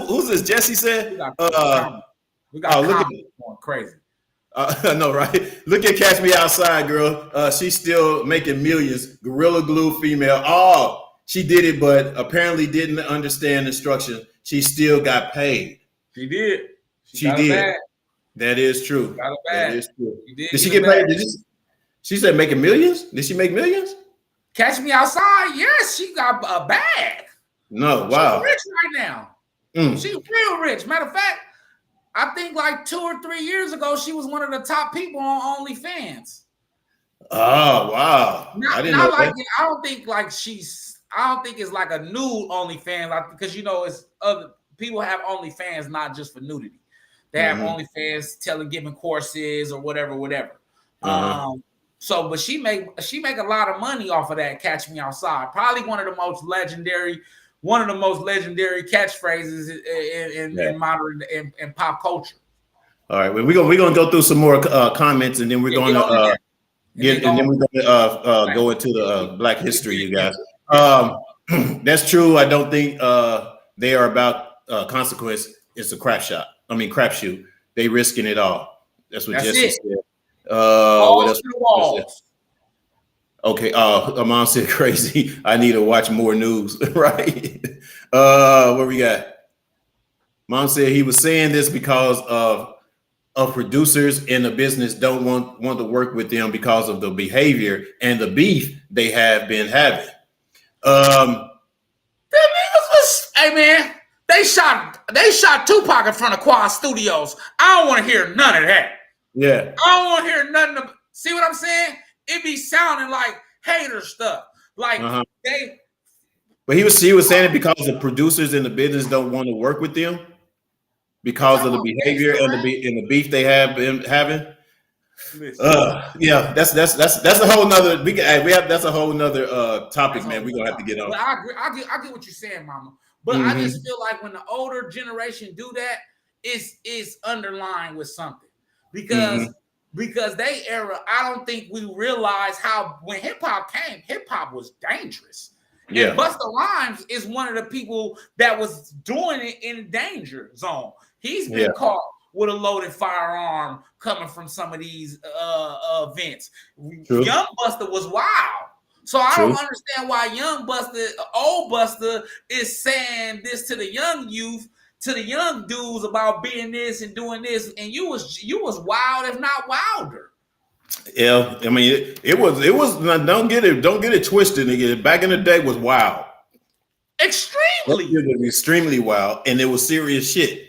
Who's this? Jesse said. We got look at going crazy. I know, right? Look at Catch Me Outside, girl. She's still making millions. Gorilla Glue female. Oh, she did it, but apparently didn't understand instruction. She still got paid. She did. She did. That is true. That is true. Did she get paid? She said making millions? Did she make millions? Catch Me Outside. Yes, she got a bag. No, wow. She's rich right now. She's real rich. Matter of fact, I think like 2 or 3 years ago, she was one of the top people on OnlyFans. Oh, wow. I didn't know that. I don't think it's like a nude OnlyFans, because, you know, it's other people have OnlyFans not just for nudity. They have OnlyFans giving courses or whatever. But she make a lot of money off of that. Catch Me Outside. Probably one of the most legendary catchphrases in modern in pop culture. All right, we're gonna go through some more comments, and then we're going to go into the Black History, you guys. That's true. I don't think they are about consequence. It's a crapshoot. They risking it all. That's what Jesse said. What else? Okay, mom said crazy. I need to watch more news, right? What we got? Mom said he was saying this because of producers in the business don't want to work with them because of the behavior and the beef they have been having. Hey man, They shot Tupac in front of Quad Studios. I don't want to hear none of that. Yeah. I don't want to hear nothing. See what I'm saying? It be sounding like hater stuff. Like they. But he was saying it because the producers in the business don't want to work with them because of the behavior and the beef they have been having. Yeah, that's a whole nother. That's a whole nother topic, man. We're gonna have to get on. But I agree. I get what you're saying, Mama. But I just feel like when the older generation do that, it's underlying with something because they era. I don't think we realize how when hip hop came, hip hop was dangerous. Yeah, and Busta Rhymes is one of the people that was doing it in danger zone. He's been caught with a loaded firearm coming from some of these events. True. Young Busta was wild. So I don't understand why young Busta, old Busta, is saying this to the young youth, to the young dudes about being this and doing this, and you was wild, if not wilder. Yeah, I mean it was. Don't get it twisted, nigga. Back in the day was wild, extremely wild, and it was serious shit.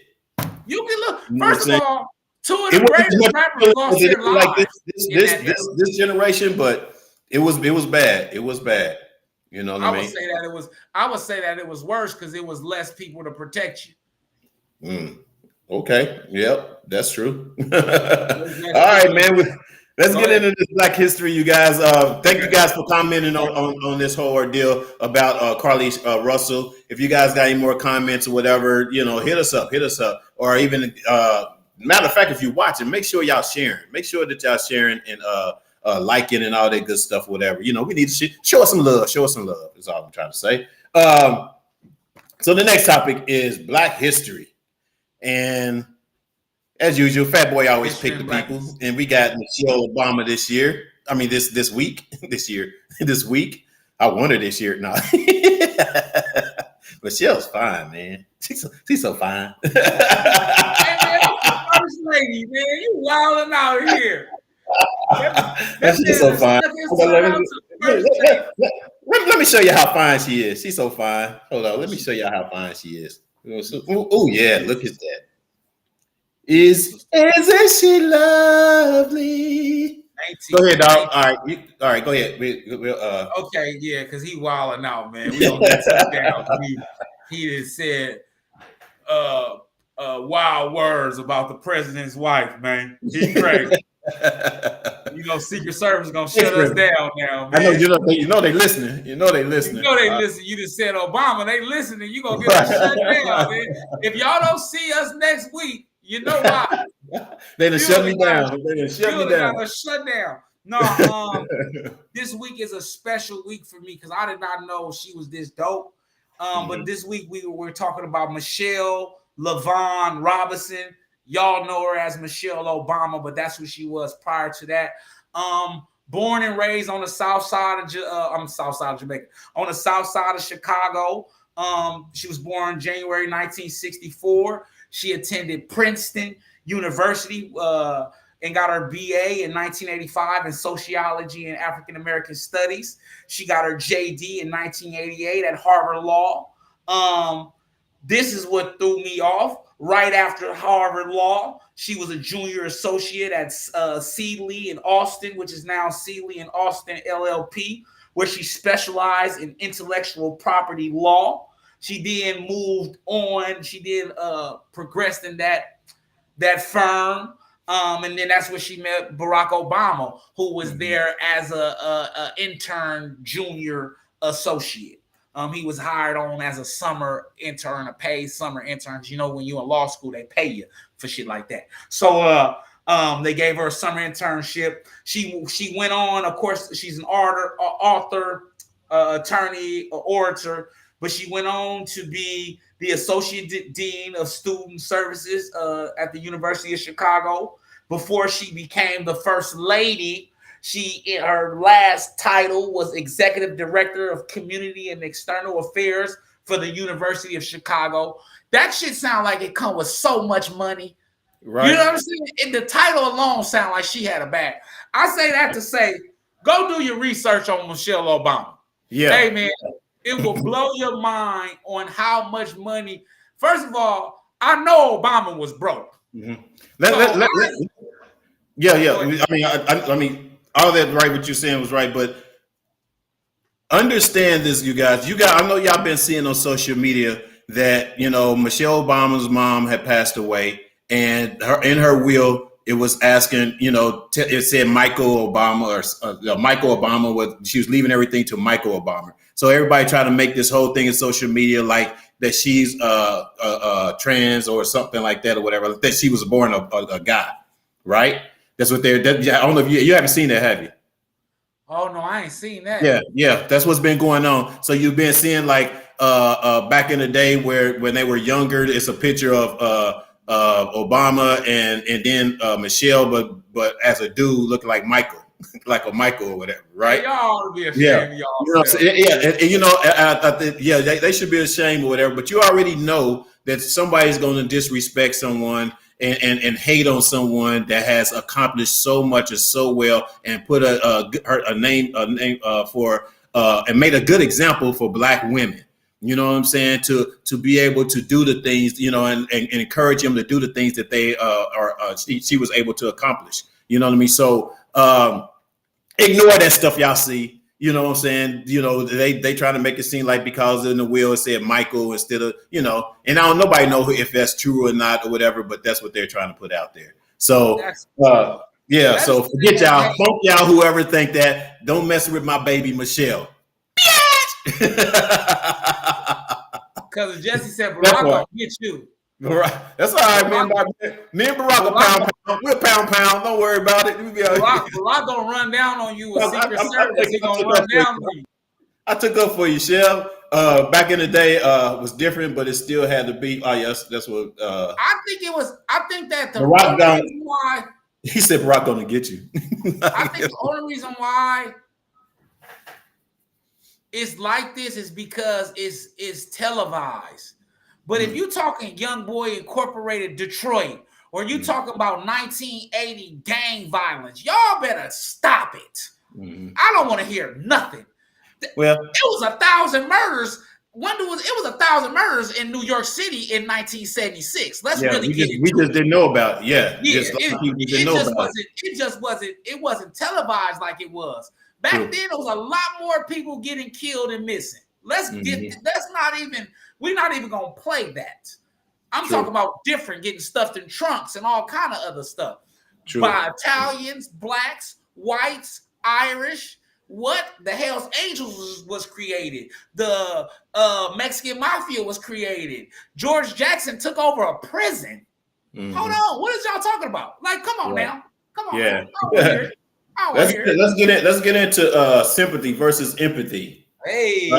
You can look. First of all, two of the greatest rappers lost their lives like this generation, but it was bad. It was bad. You know what I mean? I would say that it was worse because it was less people to protect you. Okay. Yep, that's true. All right, man. Let's get into this Black History, you guys. Thank you guys for commenting on this whole ordeal about Carlee Russell. If you guys got any more comments or whatever, hit us up. Or even, matter of fact, if you're watching, make sure y'all sharing. Make sure that y'all sharing and liking and all that good stuff, whatever. We need to show us some love. Show us some love is all I'm trying to say. So the next topic is Black History. And as usual, Fat Boy always pick the people, and we got Michelle Obama this year. I mean, this week. This week. I won her this year. No, Michelle's fine, man. She's so fine. Hey, man, first lady, man, you wilding out here. She's so fine. Let me show you how fine she is. She's so fine. Hold on. Let me show you how fine she is. Oh yeah, look at that. Isn't she lovely? 19, go ahead, dog. All right. Go ahead. Okay, yeah, because he wilding out, man. We don't let him down. He just said wild words about the president's wife, man. He's crazy. Secret Service gonna shut us down now, man. I know you know they listening. You know they listening. Listen. You just said Obama. They listening. You gonna get us shut down, man. If y'all don't see us next week. You know why? They done shut me down. Shut down. No, this week is a special week for me because I did not know she was this dope. But this week we were talking about Michelle LaVaughn Robinson. Y'all know her as Michelle Obama, but that's who she was prior to that. Born and raised on the south side of Jamaica, on the south side of Chicago. She was born January 1964. She attended Princeton University and got her BA in 1985 in Sociology and African American Studies. She got her JD in 1988 at Harvard Law. This is what threw me off. Right after Harvard Law, she was a junior associate at Seeley in Austin, which is now Seeley and Austin LLP, where she specialized in intellectual property law. She then moved on. She did progressed in that firm, and then that's where she met Barack Obama, who was there as a intern junior associate. He was hired on as a summer intern, a paid summer intern. When you're in law school, they pay you for shit like that. So they gave her a summer internship. She went on. Of course, she's an author, attorney, orator. But she went on to be the Associate Dean of Student Services at the University of Chicago. Before she became the First Lady, her last title was Executive Director of Community and External Affairs for the University of Chicago. That shit sound like it come with so much money. Right. You know what I'm saying? And the title alone sound like she had a bag. I say that to say, go do your research on Michelle Obama. Yeah. Hey, man. It will blow your mind on how much money. First of all, I know Obama was broke. Yeah. I mean, all that right. What you're saying was right, but understand this, you guys. I know y'all been seeing on social media that Michelle Obama's mom had passed away, and in her will it was asking, it said Michael Obama or Michael Obama she was leaving everything to Michael Obama. So everybody tried to make this whole thing in social media like that she's trans or something like that or whatever, that she was born a guy, right? That's what I don't know if you haven't seen that, have you? Oh no, I ain't seen that. Yeah, that's what's been going on. So you've been seeing like back in the day when they were younger, it's a picture of Obama and then Michelle, but as a dude looking like Michael, like a Michael or whatever, right? Hey, y'all ought to be ashamed of y'all. I think they should be ashamed or whatever. But you already know that somebody's going to disrespect someone and hate on someone that has accomplished so much and so well and put a name for and made a good example for Black women. You know what I'm saying? To be able to do the things, and encourage them to do the things that they she was able to accomplish. You know what I mean? So ignore that stuff y'all see. You know what I'm saying? They try to make it seem like because in the will it said Michael instead of, and nobody know if that's true or not or whatever, but that's what they're trying to put out there. So so forget y'all, funk y'all, whoever think that. Don't mess with my baby Michelle. Because Jesse said, Barack gonna get you. Right. That's all right, man. Me and Barack will pound. We'll pound. Don't worry about it. Barack gonna run down on you with Secret Service. He gonna run down on you. I took up for you, Shell. Back in the day, was different, but it still had to be. Oh, yes, that's what. I think that the Barack reason why he said Barack gonna get you. I think the only reason why it's like this is because it's televised. But if you're talking Young Boy Incorporated Detroit, or you talking about 1980 gang violence, y'all better stop it. I don't want to hear nothing. Well, it was 1,000 murders. It was 1,000 murders in New York City in 1976. Let's really get into it. We just didn't know about it. Yeah. It wasn't televised like it was. Back then, there was a lot more people getting killed and missing. We're not even gonna play that. I'm talking about different, getting stuffed in trunks and all kind of other stuff. By Italians, blacks, whites, Irish. What the Hell's Angels was created. The Mexican Mafia was created. George Jackson took over a prison. Hold on, what is y'all talking about? Like, come on now, come on. Yeah. Let's get into sympathy versus empathy. Hey.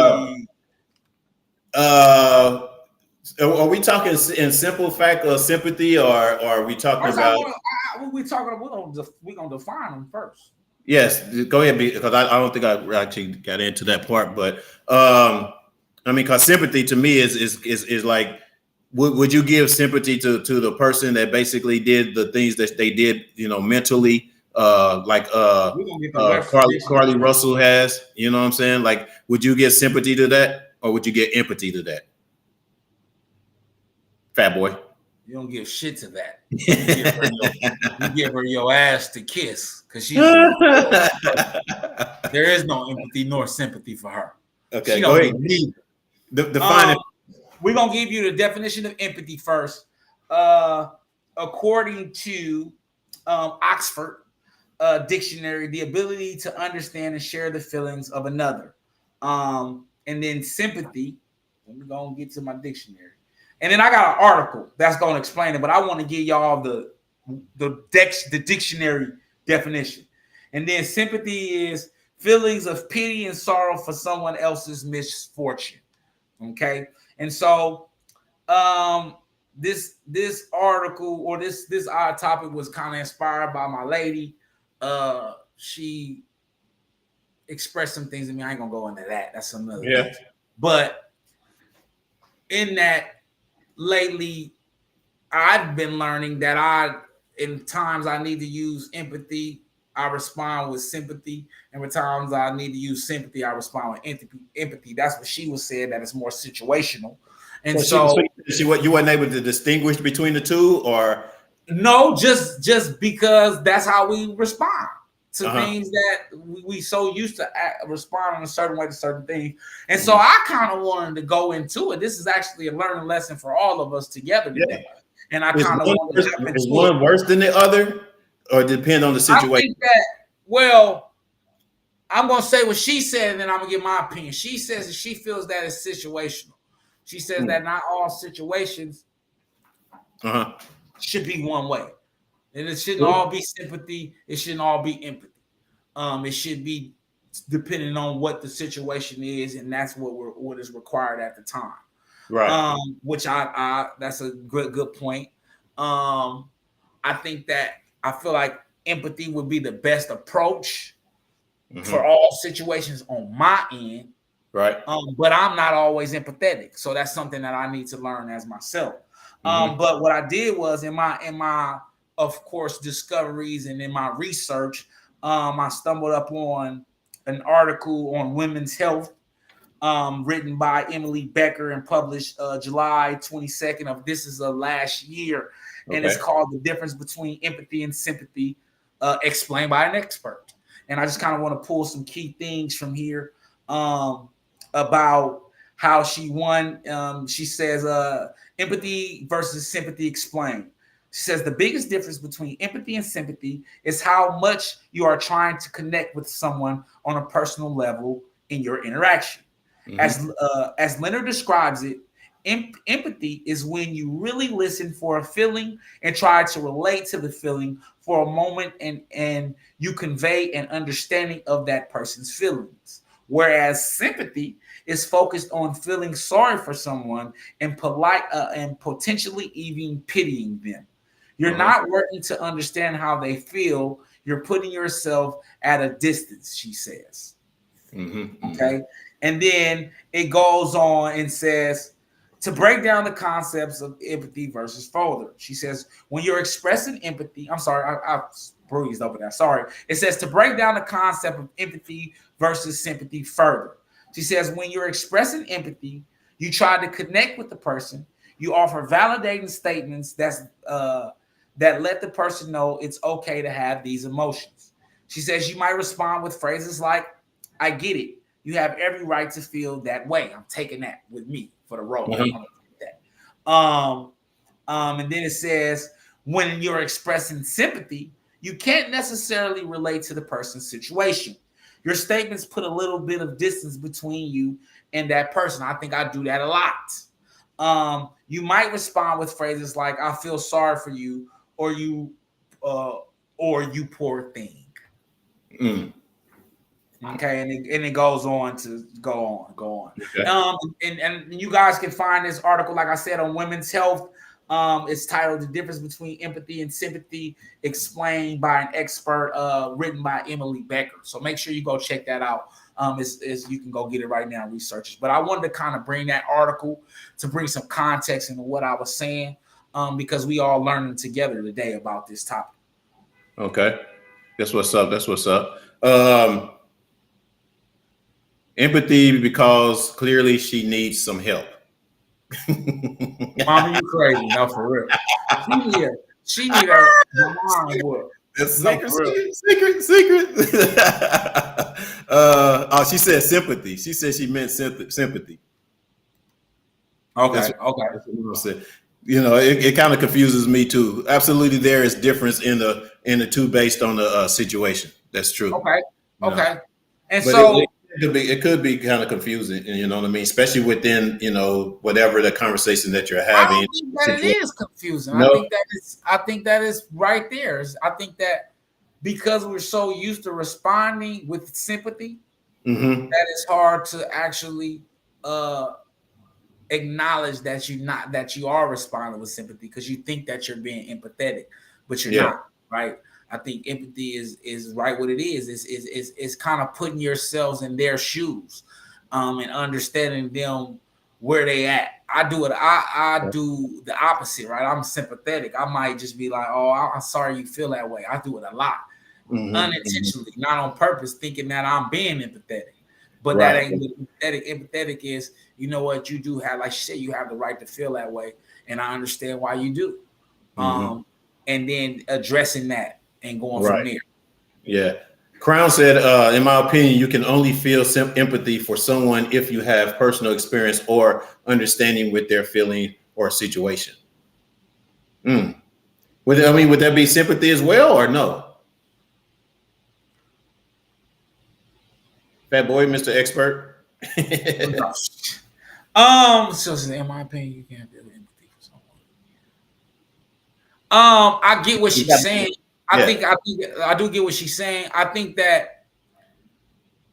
Are we talking in simple fact or sympathy, or are we talking about? We're gonna define them first. Yes, go ahead, because I don't think I actually got into that part, but I mean, because sympathy to me is like, would you give sympathy to the person that basically did the things that they did, mentally, like Carlee Russell has, you know what I'm saying? Like, would you give sympathy to that, or would you get empathy to that? Fat boy. You don't give shit to that. You give her your ass to kiss because she's there is no empathy nor sympathy for her. Okay, go ahead. Define it. We're gonna give you the definition of empathy first. According to Oxford Dictionary, the ability to understand and share the feelings of another. And then sympathy. Let me go and get to my dictionary. And then I got an article that's going to explain it, but I want to give y'all the dictionary definition. And then sympathy is feelings of pity and sorrow for someone else's misfortune. Okay, and so this article or this topic was kind of inspired by my lady. She expressed some things to me. I ain't gonna go into that. That's another thing. But in that, lately, I've been learning that in times I need to use empathy, I respond with sympathy. And in times I need to use sympathy, I respond with empathy. That's what she was saying, that it's more situational. And so You weren't able to distinguish between the two, or no, just because that's how we respond to things that we so used to respond in a certain way to certain things. And so I kind of wanted to go into it. This is actually a learning lesson for all of us together today. And I kind of wanted to jump into is one worse than the other, or depend on the situation? I think that, well, I'm going to say what she said, and then I'm going to give my opinion. She says that she feels that it's situational. She says that not all situations should be one way. And it shouldn't all be sympathy. It shouldn't all be empathy. It should be depending on what the situation is, and that's what is required at the time. Right. Which I that's a good point. I think that I feel like empathy would be the best approach for all situations on my end. Right. But I'm not always empathetic. So that's something that I need to learn as myself. But what I did was in my of course discoveries and in my research, I stumbled up on an article on women's health written by Emily Becker and published July 22nd of this is last year. And it's called The Difference Between Empathy and Sympathy, explained by an expert. And I just kind of want to pull some key things from here about how she won. She says empathy versus sympathy explained. She says the biggest difference between empathy and sympathy is how much you are trying to connect with someone on a personal level in your interaction. As Leonard describes it, empathy is when you really listen for a feeling and try to relate to the feeling for a moment, and you convey an understanding of that person's feelings. Whereas sympathy is focused on feeling sorry for someone and and potentially even pitying them. You're not working to understand how they feel. You're putting yourself at a distance, she says. Okay. And then it goes on and says, to break down the concepts of empathy versus further, she says, when you're expressing empathy, I'm sorry, I breezed over that. Sorry. It says to break down the concept of empathy versus sympathy further. She says, when you're expressing empathy, you try to connect with the person. You offer validating statements that let the person know it's okay to have these emotions. She says you might respond with phrases like, I get it. You have every right to feel that way. I'm taking that with me for the role. I'm gonna take that. And then it says, when you're expressing sympathy, you can't necessarily relate to the person's situation. Your statements put a little bit of distance between you and that person. I think I do that a lot. You might respond with phrases like, I feel sorry for you, or you poor thing. Okay, and it goes on to go on. Okay. And you guys can find this article, like I said, on Women's Health. It's titled "The Difference Between Empathy and Sympathy," explained by an expert, written by Emily Becker. So make sure you go check that out. You can go get it right now, researchers. But I wanted to kind of bring that article to bring some context into what I was saying, because we all learning together today about this topic. Okay, that's what's up. Empathy, because clearly she needs some help. Mommy, you crazy? No, for real. She need her mind work. That's secret. She said sympathy. She said she meant sympathy. Okay. That's what I said. You know, it kind of confuses me too. Absolutely, there is difference in the two based on the situation. That's true. Okay. Okay. And but so it could be kind of confusing, you know what I mean? Especially within, whatever the conversation that you're having. I don't think that it is confusing. No. I think that is right there. I think that because we're so used to responding with sympathy, that it's hard to actually acknowledge that you are responding with sympathy, because you think that you're being empathetic, but you're not, right? I think empathy is right what it is. It's kind of putting yourselves in their shoes, and understanding them where they at. I do it. I do the opposite, right? I'm sympathetic. I might just be like, "Oh, I'm sorry you feel that way." I do it a lot, unintentionally, not on purpose, thinking that I'm being empathetic. But that ain't empathetic. Empathetic is, you know what, you do have, like she said, you have the right to feel that way, and I understand why you do. And then addressing that and going from there. Yeah. Crown said, in my opinion, you can only feel empathy for someone if you have personal experience or understanding with their feeling or situation. Would that be sympathy as well or no? Fat boy, Mr. Expert. So in my opinion, you can't feel empathy for someone. I get what she's saying. I think I do get what she's saying. I think that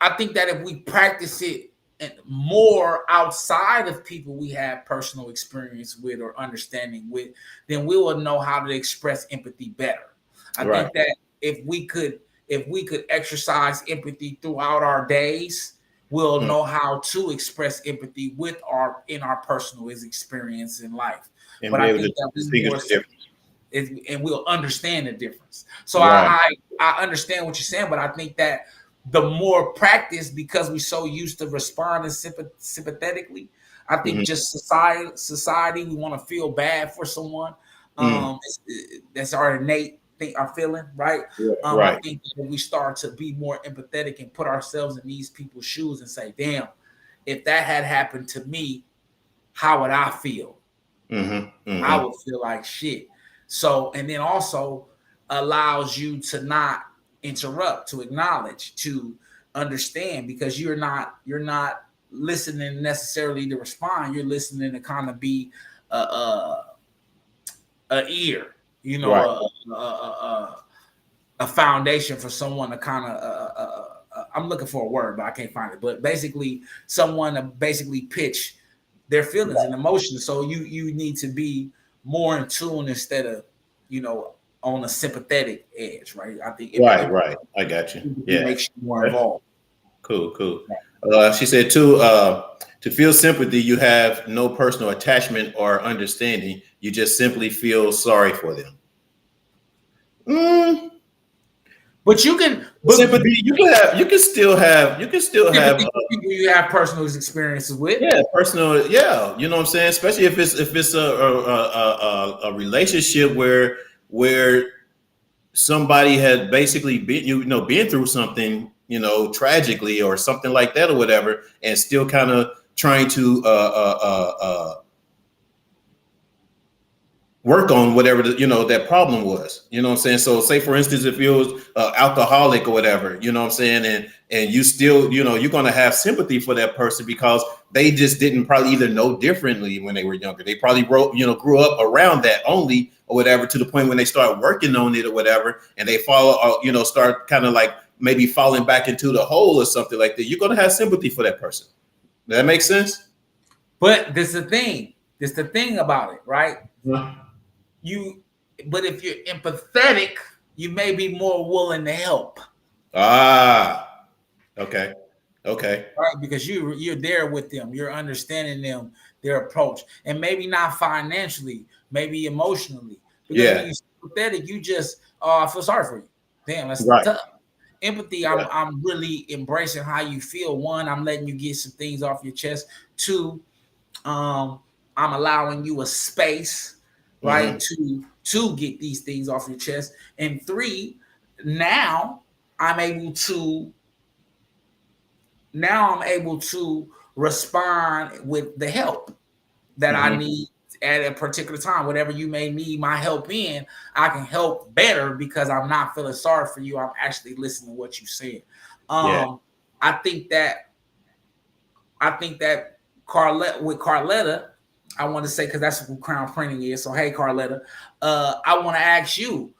if we practice it more outside of people we have personal experience with or understanding with, then we will know how to express empathy better. I think that if we could exercise empathy throughout our days, we'll know how to express empathy in our personal experience in life. And but I think that and we'll understand the difference. So I understand what you're saying, but I think that the more practice, because we're so used to responding sympathetically, I think just society, we want to feel bad for someone. That's our innate thing, our feeling, right? I think that if we start to be more empathetic and put ourselves in these people's shoes and say, damn, if that had happened to me, how would I feel? I would feel like shit. So, and then also allows you to not interrupt, to acknowledge, to understand, because you're not listening necessarily to respond. You're listening to kind of be a ear, you know, a foundation for someone to kind of I'm looking for a word, but I can't find it. But basically, someone to basically pitch their feelings and emotions. So you need to be more in tune instead of, you know, on a sympathetic edge, right? I think right. I got you. Yeah, makes you more involved. Cool. She said too, to feel sympathy, you have no personal attachment or understanding. You just simply feel sorry for them. But you can sympathy. You can still have people you have personal experiences with. Yeah, personal. Yeah, you know what I'm saying. Especially if it's a relationship where somebody had basically been through something, you know, tragically or something like that or whatever, and still kind of trying to work on whatever that problem was. You know what I'm saying? So say for instance, if it was alcoholic or whatever, you know what I'm saying, and you still, you're going to have sympathy for that person because they just didn't probably either know differently when they were younger. They probably grew up around that only or whatever, to the point when they start working on it or whatever, and they start kind of like maybe falling back into the hole or something like that. You're going to have sympathy for that person. Does that make sense? But this is the thing. This is the thing about it, right? Yeah. But if you're empathetic, you may be more willing to help. Okay. Right, because you're there with them, you're understanding them, their approach, and maybe not financially, maybe emotionally. Because when you're sympathetic, you just, I feel sorry for you. Damn, that's tough. Empathy, I'm really embracing how you feel. One, I'm letting you get some things off your chest. Two, I'm allowing you a space, right, to get these things off your chest. And three, now I'm able to respond with the help that I need at a particular time. Whatever you may need my help in, I can help better because I'm not feeling sorry for you. I'm actually listening to what you said. I think that Carletta, I want to say, because that's what Crown Printing is. So, hey, Carletta, I want to ask you,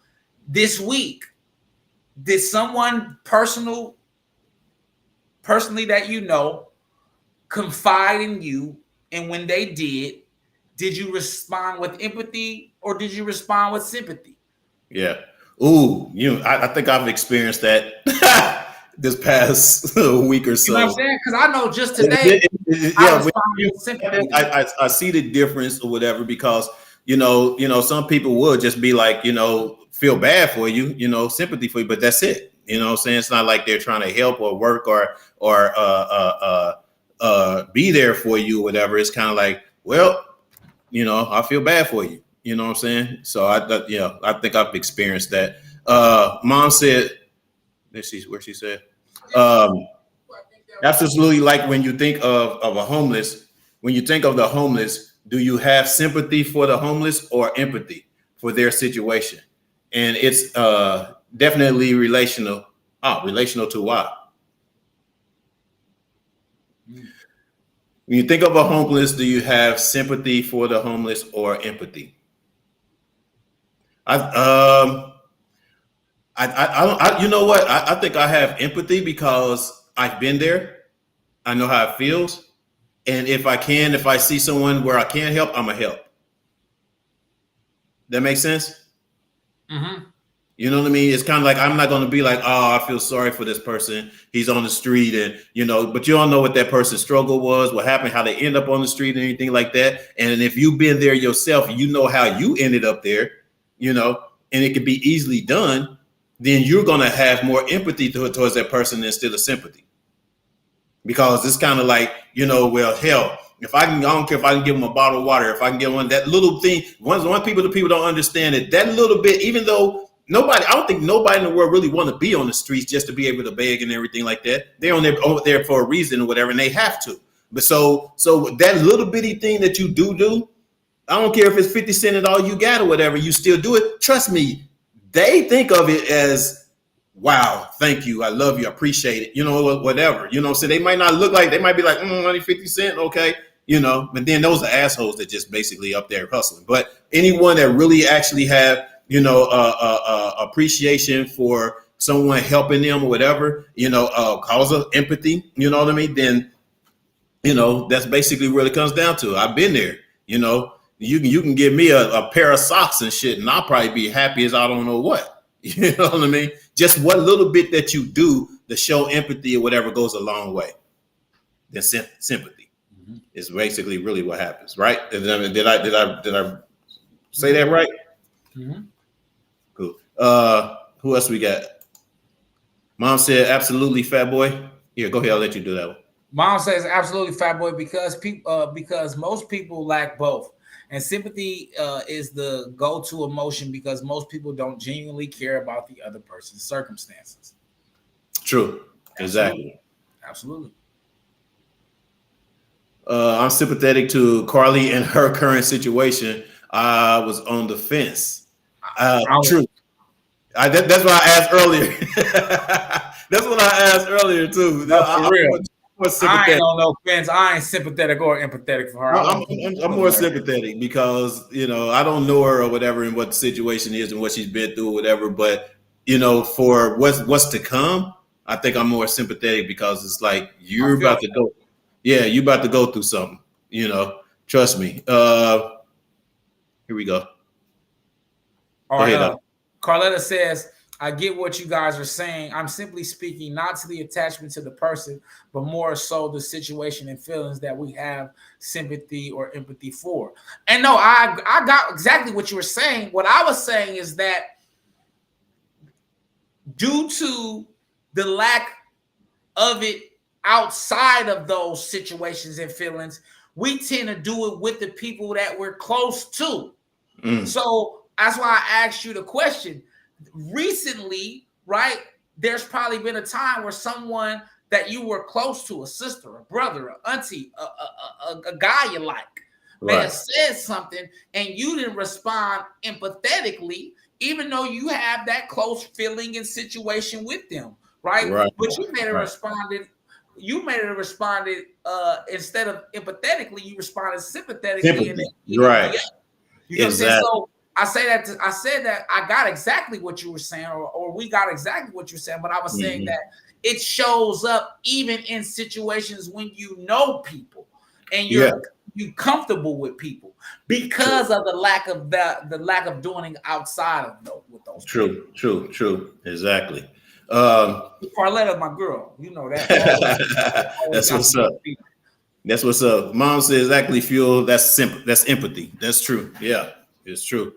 this week, did someone personally that you know confide in you? And when they did you respond with empathy or did you respond with sympathy? Yeah. Ooh, I think I've experienced that this past week or so. You know what I'm saying? Because I know just today, I see the difference or whatever, because some people would just be like, feel bad for you, sympathy for you, but that's it. You know what I'm saying? It's not like they're trying to help or work or be there for you or whatever. It's kind of like, well, you know, I feel bad for you. You know what I'm saying? So I think I've experienced that. Mom said, let's see where she said, absolutely. Like when you think of a homeless, when you think of the homeless, do you have sympathy for the homeless or empathy for their situation? And it's definitely relational. Relational to what? When you think of a homeless, do you have sympathy for the homeless or empathy? I you know what? I think I have empathy because I've been there. I know how it feels. And if I see someone where I can help, I'm gonna help. That makes sense? Mm-hmm. You know what I mean? It's kind of like, I'm not going to be like, oh, I feel sorry for this person. He's on the street and, you know, but you don't know what that person's struggle was, what happened, how they end up on the street and anything like that. And if you've been there yourself, you know how you ended up there, you know, and it could be easily done. Then you're going to have more empathy towards that person instead of sympathy. Because it's kind of like, you know, well, hell, I don't care if I can give them a bottle of water, if I can give one, that little thing, one people don't understand it, that little bit, even though I don't think nobody in the world really want to be on the streets just to be able to beg and everything like that. They're over there for a reason or whatever, and they have to. But so that little bitty thing that you do, I don't care if it's 50 cents at all you got or whatever, you still do it. Trust me, they think of it as, wow, thank you, I love you, I appreciate it, you know, whatever. You know, so they might not look like, they might be like, only 50 cents, okay, you know, but then those are assholes that just basically up there hustling. But anyone that really actually have, you know, appreciation for someone helping them or whatever, you know, cause of empathy, you know what I mean? Then, you know, that's basically what it comes down to. I've been there, you know, you can give me a pair of socks and shit, and I'll probably be happy as I don't know what, you know what I mean? Just what little bit that you do to show empathy or whatever goes a long way. Then sympathy is basically really what happens, right? Did I say that right? Mm-hmm. Cool. Who else we got? Mom said, absolutely, fat boy. Here, go ahead. I'll let you do that one. Mom says absolutely, fat boy, because most people lack both. And sympathy is the go-to emotion because most people don't genuinely care about the other person's circumstances. True. Exactly. Absolutely. I'm sympathetic to Carlee and her current situation. I was on the fence. True. That's what I asked earlier. That's what I asked earlier too. For real. I ain't on no fence. I ain't sympathetic or empathetic for her. I'm more sympathetic because, you know, I don't know her or whatever and what the situation is and what she's been through or whatever. But, you know, for what's to come, I think I'm more sympathetic because it's like you're about to go. Yeah, you're about to go through something, you know. Trust me. Here we go. All right. Carletta says, I get what you guys are saying. I'm simply speaking not to the attachment to the person, but more so the situation and feelings that we have sympathy or empathy for. And no, I got exactly what you were saying. What I was saying is that due to the lack of it outside of those situations and feelings, we tend to do it with the people that we're close to. So that's why I asked you the question. Recently, right, there's probably been a time where someone that you were close to, a sister, a brother, an auntie, a guy you like, may have said something and you didn't respond empathetically, even though you have that close feeling and situation with them, right? But you may have responded. You may have responded instead of empathetically, you responded sympathetically. And then, you know what I'm saying? So I said that I got exactly what you were saying, or we got exactly what you're saying, but I was saying that it shows up even in situations when you know people and you're comfortable with people because of the lack of doing outside of those with those people. True. Exactly. Carletta, my girl, you know that. That's what's up. That's what's up. Mom says exactly, fuel. That's empathy. That's true. Yeah, it's true.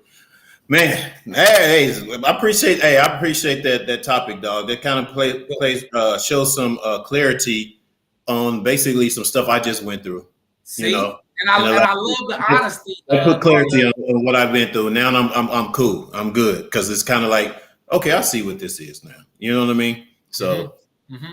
Man, hey, I appreciate that topic, dog. That kind of shows some clarity on basically some stuff I just went through. See, You know, and I love the honesty. I put clarity on what I've been through. Now I'm cool. I'm good because it's kind of like, okay, I see what this is now. You know what I mean? So,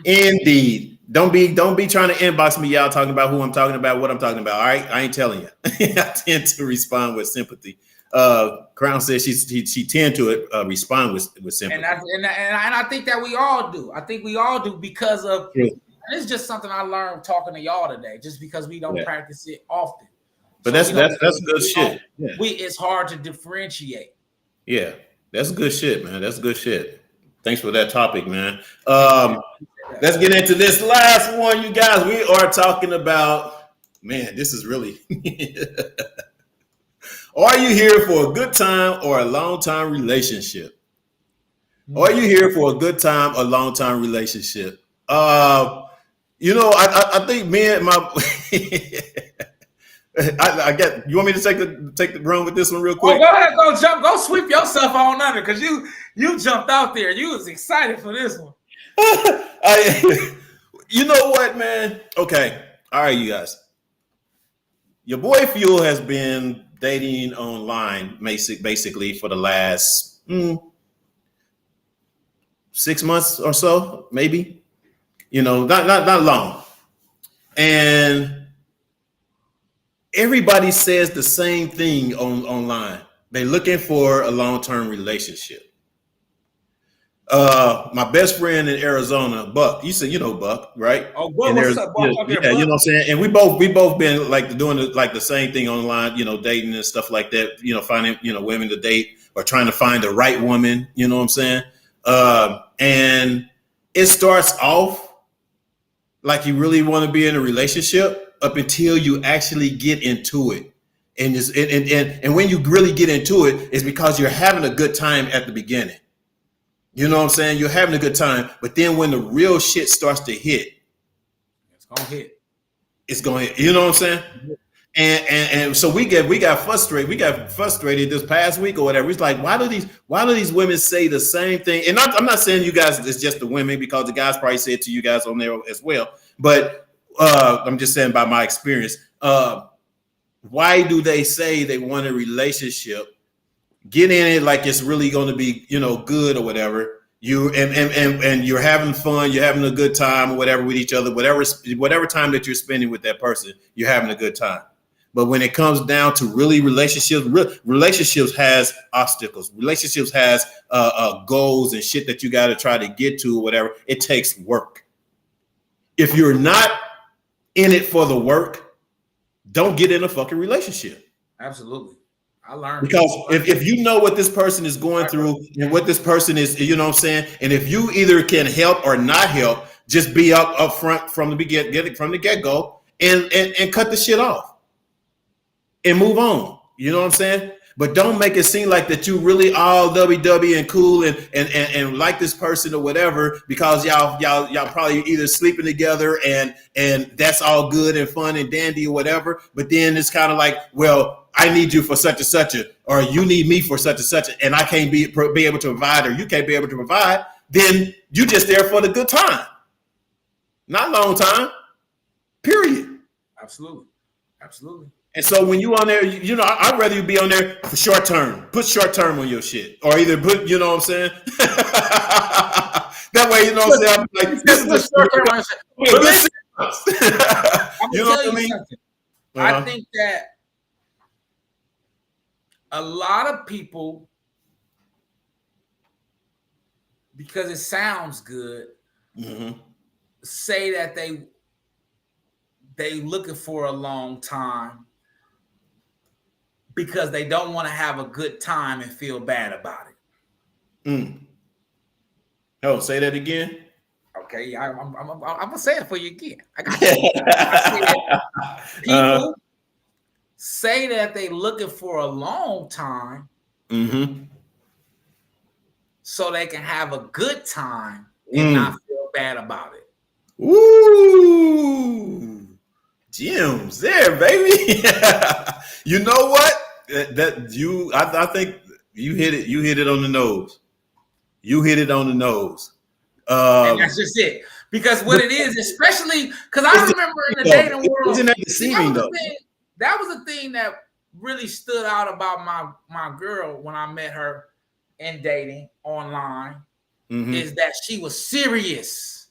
indeed, don't be trying to inbox me, y'all, talking about who I'm talking about, what I'm talking about. All right, I ain't telling you. I tend to respond with sympathy. Crown says she tend to respond with sympathy, and I think that we all do. I think we all do because of. Yeah. And it's just something I learned talking to y'all today, just because we don't practice it often. But so that's good shit. Yeah. It's hard to differentiate. Yeah, that's good shit, man. That's good shit. Thanks for that topic, man. Let's get into this last one, you guys. We are talking about, man, this is really. Are you here for a good time or a long-time relationship? Are you here for a good time or long-time relationship? You know, I think me and my I get. You want me to take the run with this one real quick? Oh, go ahead, go sweep yourself on under because you jumped out there. You was excited for this one. You know what, man? Okay, all right, you guys. Your boy Fuel has been dating online basically for the last 6 months or so, maybe. You know, not long. And everybody says the same thing online. They're looking for a long-term relationship. My best friend in Arizona, Buck. You said you know Buck, right? Oh, Buck, what's up, Buck? Yeah, you know what I'm saying. And we both been like doing the same thing online, you know, dating and stuff like that. You know, finding women to date or trying to find the right woman. You know what I'm saying? And it starts off like you really want to be in a relationship up until you actually get into it. And when you really get into it, it's because you're having a good time at the beginning. You know what I'm saying? You're having a good time, but then when the real shit starts to hit, it's gonna hit. It's gonna hit. You know what I'm saying? And so we got frustrated. We got frustrated this past week or whatever. It's like, why do these women say the same thing? And I'm not saying you guys, it's just the women, because the guys probably said to you guys on there as well. But I'm just saying by my experience. Why do they say they want a relationship? Get in it like it's really going to be, good or whatever. And you're having fun, you're having a good time or whatever with each other, whatever time that you're spending with that person, you're having a good time. But when it comes down to really relationships has obstacles. Relationships has goals and shit that you got to try to get to or whatever. It takes work. If you're not in it for the work, don't get in a fucking relationship. Absolutely. I learned because if you know what this person is going through and what this person is, you know what I'm saying? And if you either can help or not help, just be up front from the get-go and cut the shit off and move on. You know what I'm saying? But don't make it seem like that you really all WW and cool and like this person or whatever, because y'all probably either sleeping together and that's all good and fun and dandy or whatever. But then it's kind of like, well, I need you for such and such, or you need me for such and such, and I can't be able to provide, or you can't be able to provide. Then you just there for the good time, not long time. Period. Absolutely. And so when you on there, I'd rather you be on there for short term. Put short term on your shit, or either put, you know what I'm saying? That way, you know what I'm saying? I'm like, this is a short term. You know what I mean? I think that a lot of people, because it sounds good, say that they looking for a long time because they don't want to have a good time and feel bad about it. Oh, say that again. Okay, I'm gonna say it for you again. I got you. People say that they looking for a long time, so they can have a good time and not feel bad about it. Ooh, gems there, baby. You know what? I think You hit it. You hit it on the nose. You hit it on the nose. And that's just it. Because what it is, especially because I remember in the dating world, isn't that deceiving though? That was the thing that really stood out about my girl when I met her in dating online, is that she was serious.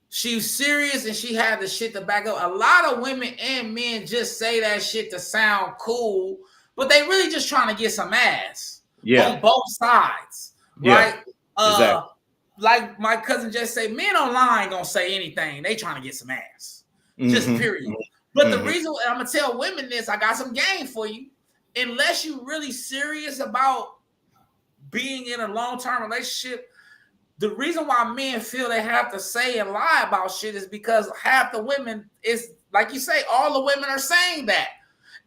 She was serious and she had the shit to back up. A lot of women and men just say that shit to sound cool, but they really just trying to get some ass on both sides, right? Exactly. Like my cousin just say, men online gonna say anything. They trying to get some ass, just period. But the reason I'm gonna tell women this, I got some game for you. Unless you really serious about being in a long-term relationship, the reason why men feel they have to say and lie about shit is because half the women is like you say, all the women are saying that,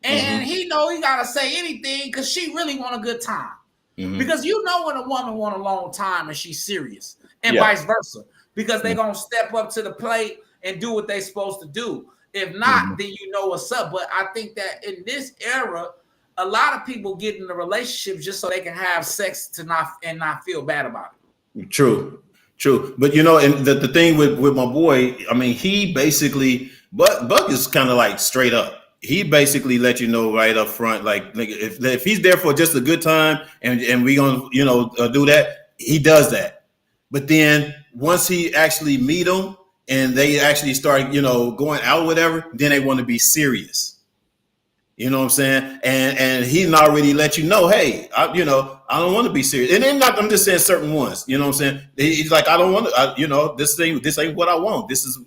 and he know he gotta say anything because she really want a good time. Because you know when a woman want a long time and she's serious, and vice versa, because they gonna step up to the plate and do what they supposed to do. If not, then you know what's up. But I think that in this era, a lot of people get in the relationships just so they can have sex to not feel bad about it. True. But you know, and the thing with my boy, I mean, he basically, Buck is kind of like straight up. He basically let you know right up front, like if he's there for just a good time and we gonna do that, he does that. But then once he actually meet them and they actually start going out, whatever, then they want to be serious. You know what I'm saying? And he already let you know, hey, I don't want to be serious. And I'm just saying certain ones. You know what I'm saying? He's like, I don't want to. This ain't what I want. This is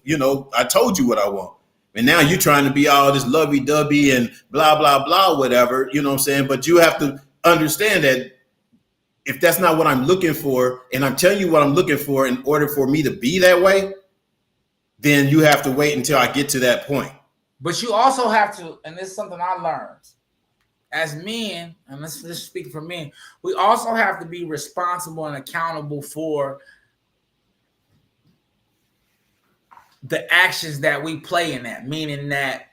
I told you what I want. And now you're trying to be all this lovey-dovey and blah, blah, blah, whatever, you know what I'm saying? But you have to understand that if that's not what I'm looking for, and I'm telling you what I'm looking for in order for me to be that way, then you have to wait until I get to that point. But you also have to, and this is something I learned, as men, and let's speak for men, we also have to be responsible and accountable for the actions that we play in that, meaning that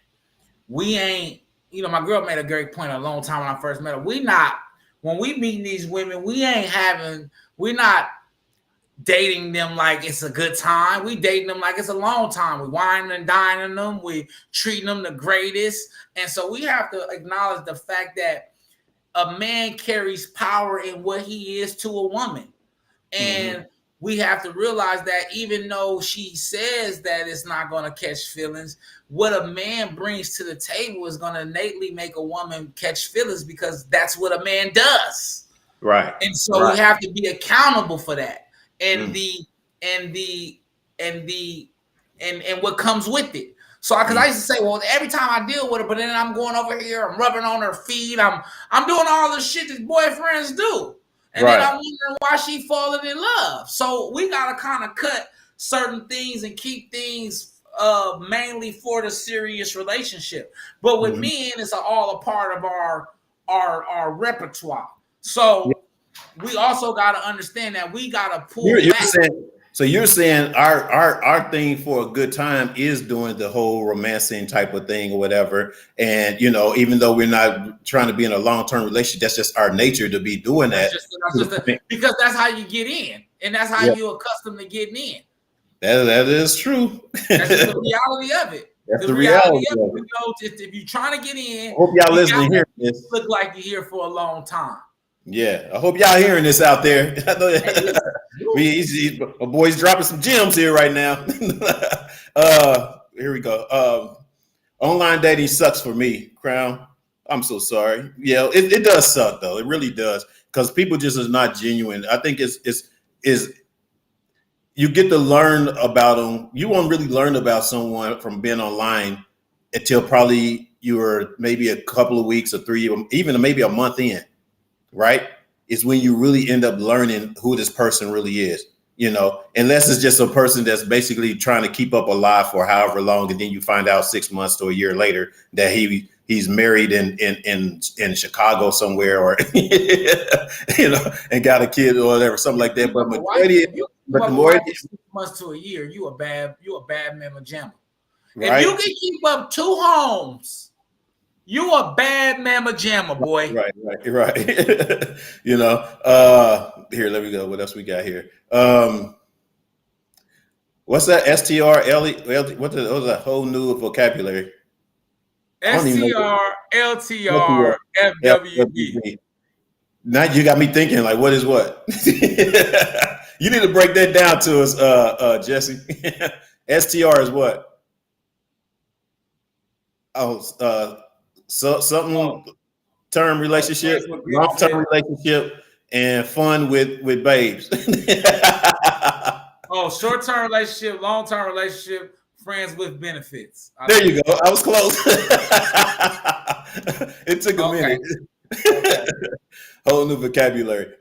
we ain't, my girl made a great point a long time when I first met her. When we meet these women, we're not dating them like it's a good time. We dating them like it's a long time. We wining and dining them. We treating them the greatest. And so we have to acknowledge the fact that a man carries power in what he is to a woman. And we have to realize that even though she says that it's not going to catch feelings, what a man brings to the table is going to innately make a woman catch feelings because that's what a man does. Right. And so we have to be accountable for that. And and what comes with it. So because I used to say, well, every time I deal with her, but then I'm going over here, I'm rubbing on her feet, I'm doing all the shit that boyfriends do. And then I'm wondering why she falling in love. So we gotta kind of cut certain things and keep things mainly for the serious relationship. But with men, it's all a part of our repertoire. So we also gotta understand that we gotta pull back. So you're saying our thing for a good time is doing the whole romancing type of thing or whatever. And, even though we're not trying to be in a long-term relationship, that's just our nature to be doing that. Because that's how you get in. And that's how you're accustomed to getting in. That is true. That's just the reality of it. That's the reality of it. If you're trying to get in, I hope y'all listening here. Look like you're here for a long time. Yeah, I hope y'all hearing this out there. I know my boy's dropping some gems here right now. Here we go. Online dating sucks for me, Crown. I'm so sorry. Yeah, it does suck though. It really does because people just is not genuine. I think it's you get to learn about them. You won't really learn about someone from being online until probably you were maybe a couple of weeks or 3, even maybe a month in. Right, is when you really end up learning who this person really is, unless it's just a person that's basically trying to keep up a lie for however long, and then you find out 6 months to a year later that he's married in Chicago somewhere, or and got a kid or whatever, something like that. But the more 6 months to a year, you a bad mamma jamma. Right? If you can keep up 2 homes, You a bad mama jamma, boy. Right. You know, here, let me go. What else we got here? What's that? STR, what was that whole new vocabulary? STR, LTR, FWB. Now you got me thinking, like, what is what? You need to break that down to us, Jesse. STR is what? Oh, something term relationship, long-term relationship, and fun with babes. Oh, short-term relationship, long-term relationship, friends with benefits. There you go. I was close. It took a minute. Okay. Whole new vocabulary.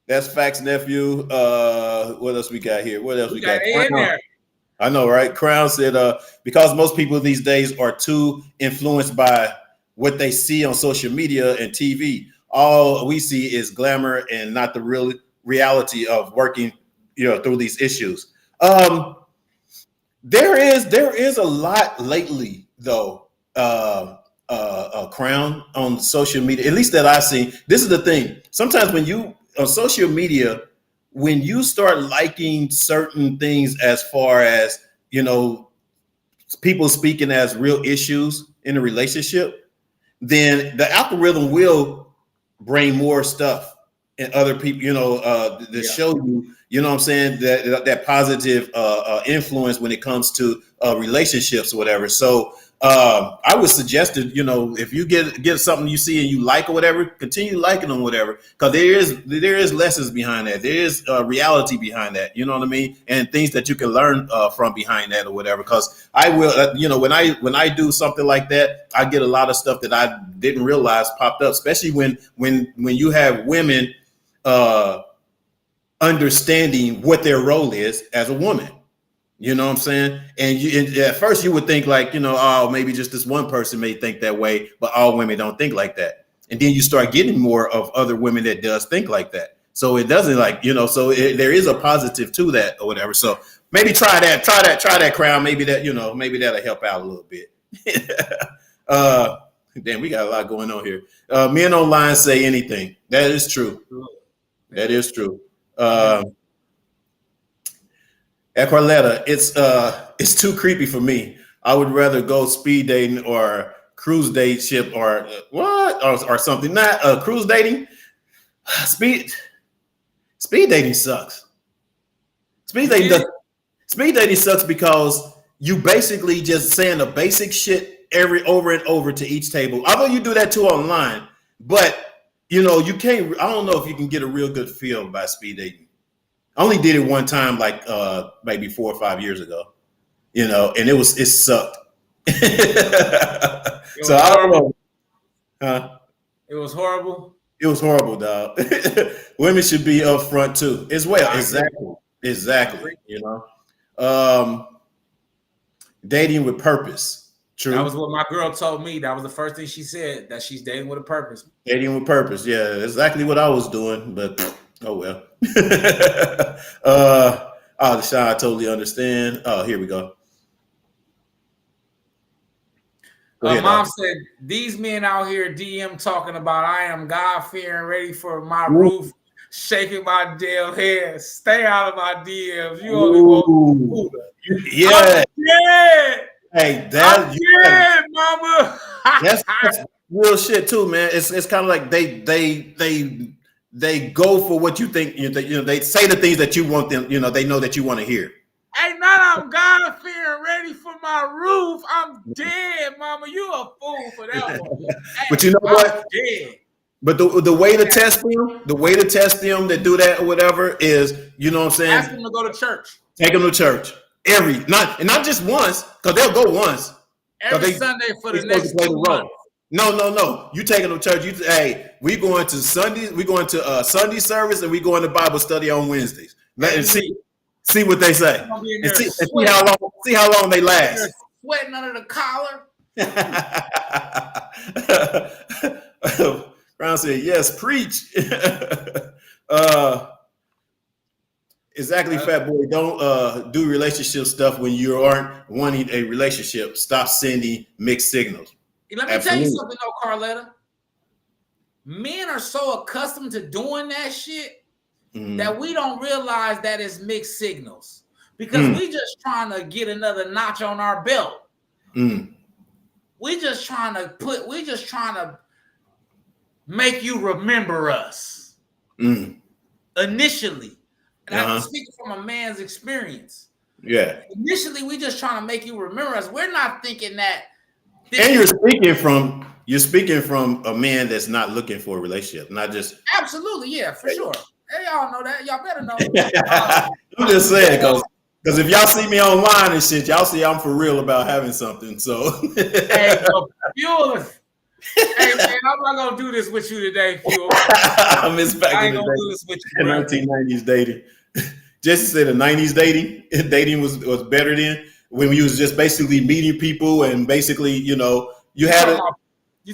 That's facts, nephew. What else we got here? What else we got? In there. I know, right? Crown said, because most people these days are too influenced by what they see on social media and TV. All we see is glamour and not the real reality of working, through these issues. There is a lot lately, though. Crown on social media, at least that I've seen. This is the thing. Sometimes when you on social media, when you start liking certain things, as far as people speaking as real issues in a relationship, then the algorithm will bring more stuff and other people, that show you, what I'm saying, that positive influence when it comes to relationships or whatever. So I would suggest that, if you get something you see and you like or whatever, continue liking them, whatever, because there is lessons behind that. There is reality behind that. You know what I mean? And things that you can learn from behind that or whatever. Because I will, when I do something like that, I get a lot of stuff that I didn't realize popped up, especially when you have women understanding what their role is as a woman. You know what I'm saying? And at first you would think like, oh, maybe just this one person may think that way, but all women don't think like that. And then you start getting more of other women that does think like that. So it doesn't there is a positive to that or whatever. So maybe try that, Crown. Maybe that, maybe that'll help out a little bit. Damn, we got a lot going on here. Men online say anything. That is true. That is true. At Carletta, it's too creepy for me. I would rather go speed dating or cruise date ship or or something. Not cruise dating. Speed dating sucks. Speed dating sucks because you basically just saying the basic shit over and over to each table. Although you do that too online, but you can't. I don't know if you can get a real good feel by speed dating. I only did it one time, like maybe 4 or 5 years ago, and it sucked. So I don't know. It was horrible. It was horrible, dog. Women should be upfront too, as well. Exactly. Dating with purpose. True. That was what my girl told me. That was the first thing she said, that she's dating with a purpose. Dating with purpose. Yeah, exactly what I was doing, but. Oh well. Deshaun, I totally understand. Oh, here we go. Mom said these men out here DM talking about I am God fearing, ready for my roof, shaking my damn head. Stay out of my DMs. You only want yeah. Hey, mama. That's real shit too, man. It's kind of like they go for what you think. They say the things that you want them. They know that you want to hear. Hey, now I'm God fearing, ready for my roof. I'm dead, mama. You a fool for that one. Hey, but you know what? I'm dead. But the way to test them that do that or whatever is, what I'm saying? Ask them to go to church. Take them to church not just once, because they'll go once. Every Sunday for the next 2 months. No. You taking them to church. We going to Sundays. We going to Sunday service, and we going to Bible study on Wednesdays. And see what they say, and see how long they last. They're sweating under the collar. Brown said, "Yes, preach." Exactly, fat boy. Don't do relationship stuff when you aren't wanting a relationship. Stop sending mixed signals. Let me tell you something though, Carletta. Men are so accustomed to doing that shit that we don't realize that it's mixed signals because we just trying to get another notch on our belt. We just trying to make you remember us initially. And I'm speaking from a man's experience. Yeah. Initially, we just trying to make you remember us. We're not thinking that. And you're speaking from a man that's not looking for a relationship, not just. Absolutely, yeah, for sure. Hey, y'all know that. Y'all better know. I'm just saying, because if y'all see me online and shit, y'all see I'm for real about having something. So. Hey, Fuel. Hey man, I'm not gonna do this with you today, Fuel. I miss back I in ain't the gonna day. do this with you, bro. 1990s dating. Jesse said the 90s dating was better then, when we was just basically meeting people and basically, you know, you talking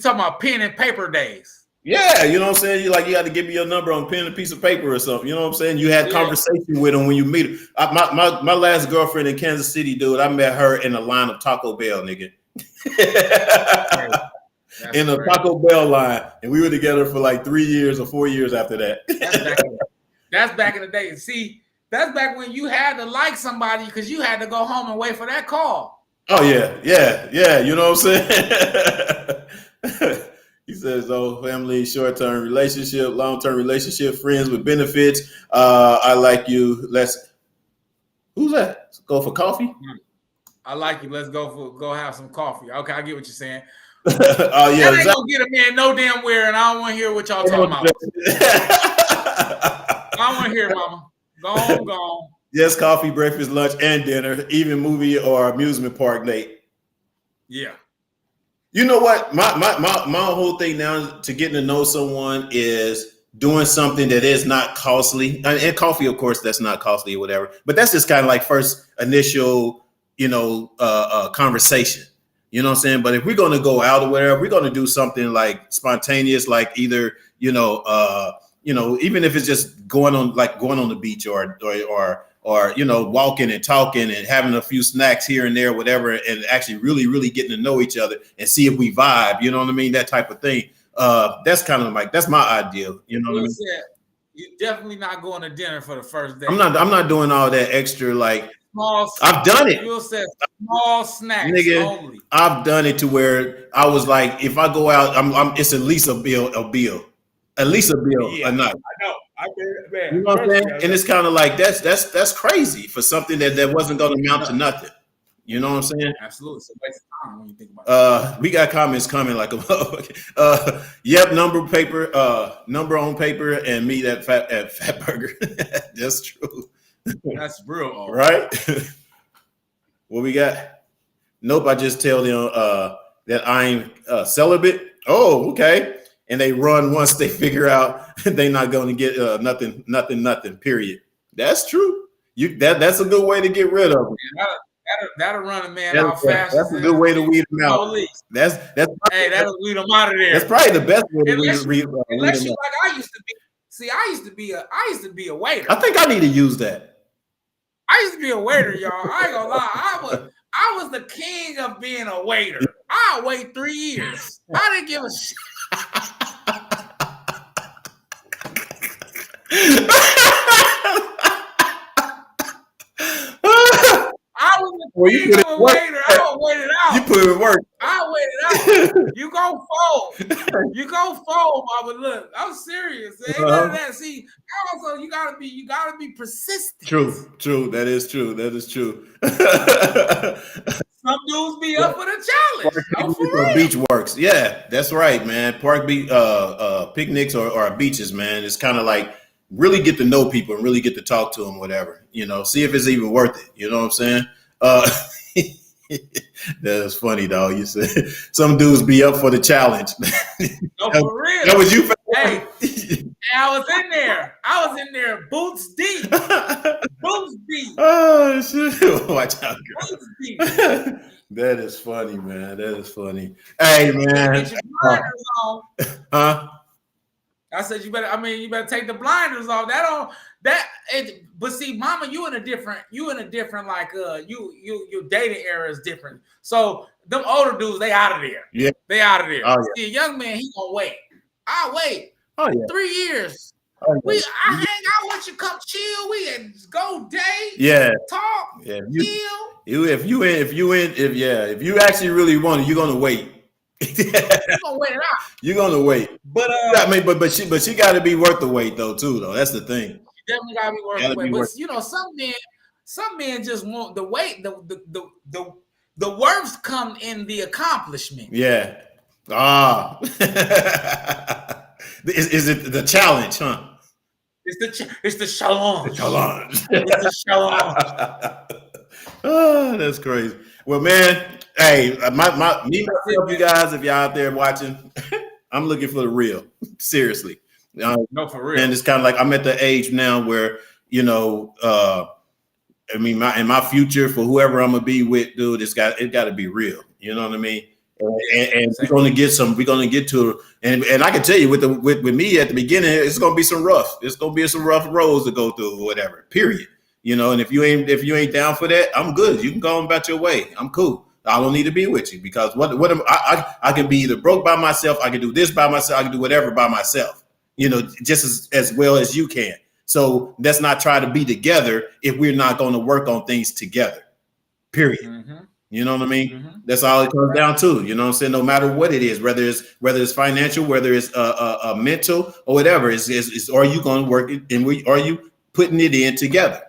about pen and paper days. Yeah, you know what I'm saying? You had to give me your number on pen and a piece of paper or something. You know what I'm saying? You had conversation with them when you meet them. My last girlfriend in Kansas City, dude, I met her in a line of Taco Bell, nigga. In a Taco Bell line, and we were together for like 3 years or 4 years after that. That's back in the day. See, that's back when you had to like somebody because you had to go home and wait for that call. Oh yeah. You know what I'm saying? He says, family, short-term relationship, long-term relationship, friends with benefits. I like you. Who's that? Let's go for coffee? I like you. Let's go have some coffee. Okay, I get what you're saying. Oh yeah, that ain't gonna get a man no damn where, and I don't want to hear what y'all talking about. I don't want to hear it, mama. Go on. Yes, coffee, breakfast, lunch, and dinner, even movie or amusement park date. Yeah. You know what? My whole thing now to getting to know someone is doing something that is not costly. And coffee, of course, that's not costly or whatever. But that's just kind of like first initial, conversation. You know what I'm saying? But if we're going to go out or whatever, we're going to do something like spontaneous, like either, even if it's just going on the beach or walking and talking and having a few snacks here and there, whatever, and actually really, really getting to know each other and see if we vibe, you know what I mean? That type of thing. That's kind of like, that's my ideal, you know what I mean? You're definitely not going to dinner for the first day. I'm not doing all that extra, like, small I've done it. You said small snacks only. I've done it to where I was like, if I go out, it's at least a bill, at least a bill a night. I know. I get it, man. You know what I'm saying? And it's kind of like that's crazy for something that wasn't going to amount to nothing. You know what I'm saying? Absolutely. It's a waste of time when you think about it. We got comments coming like yep, number on paper, and me at Fat Burger. That's true. That's real, right? What we got? Nope. I just tell them that I'm celibate. Oh, okay. And they run once they figure out they're not going to get nothing. Period. That's true. That's a good way to get rid of them. That'll run a man out fast. That's a good way to weed them out. That'll weed them out of there. That's probably the best way to weed them out. Unless you like I used to be. See, I used to be a waiter. I think I need to use that. I used to be a waiter, y'all. I ain't gonna lie. I was the king of being a waiter. I'll wait 3 years. I didn't give a shit. I was the king of a waiter. I don't wait it out. You put it in work. I wait it out. You go fold, Mama. Look, I'm serious. Ain't none of that. See, also you gotta be persistent. True. That is true. Some dudes be up for the challenge. Beach works. Yeah, that's right, man. Park beach, picnics or beaches, man. It's kind of like really get to know people and really get to talk to them, whatever. See if it's even worth it. You know what I'm saying? That's funny, dog. You said some dudes be up for the challenge. No, for real. That was you. Hey, I was in there, boots deep. Oh shit! Watch out, girl. Boots deep. That is funny, man. That is funny. Hey, man. Get your blinders on. Huh? I said, you better take the blinders off. But see, mama, you in a different like your dating era is different. So them older dudes, they out of there. Yeah. They out of there. Oh, yeah. See, a young man, he gonna wait. I'll wait. Oh yeah. 3 years. Oh, yeah. I hang out with you, come chill. We can go date. Yeah. Talk. Yeah. Chill. If you actually really want it, you're gonna wait. You're gonna wait it out. You're gonna wait. But but she got to be worth the wait though too. That's the thing. Definitely gotta be worth the wait. But you know, some men just want the wait. The worth come in the accomplishment. Yeah. Ah. Is it the challenge, huh? It's the challenge. The challenge. It's the challenge. Oh, that's crazy. Well, man, hey, myself, you guys, if y'all out there watching, I'm looking for the real. Seriously. No, for real. And it's kind of like I'm at the age now where, you know, in my future for whoever I'm gonna be with, dude, it got to be real. You know what I mean? And we're gonna get to, and I can tell you with me at the beginning, it's gonna be some rough roads to go through or whatever. Period. You know, and if you ain't down for that, I'm good. You can go on about your way. I'm cool. I don't need to be with you because I can be either broke by myself, I can do this by myself, I can do whatever by myself. You know, just as well as you can. So let's not try to be together if we're not going to work on things together. Period. Mm-hmm. You know what I mean? Mm-hmm. That's all it comes down to. You know what I'm saying? No matter what it is, whether it's financial, whether it's mental or whatever, is are you going to work it and are you putting it in together?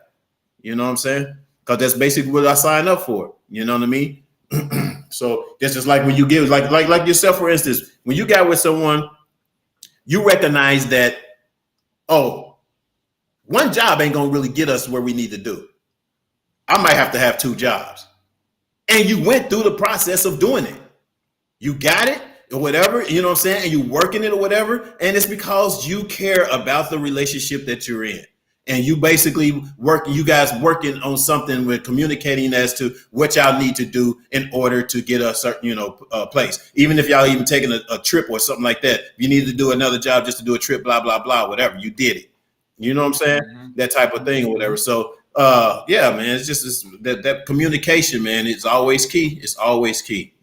You know what I'm saying? Because that's basically what I signed up for. You know what I mean? So that's just like when you give, like yourself, for instance, when you got with someone, you recognize that, oh, one job ain't gonna really get us where we need to do. I might have to have 2 jobs. And you went through the process of doing it. You got it or whatever, you know what I'm saying? And you working it or whatever. And it's because you care about the relationship that you're in. And you basically you guys working on something with communicating as to what y'all need to do in order to get a certain, place. Even if y'all even taking a trip or something like that, you need to do another job just to do a trip, blah, blah, blah, whatever. You did it. You know what I'm saying? Mm-hmm. That type of thing or whatever. So, yeah, man, it's just that communication, man. It's always key. It's always key,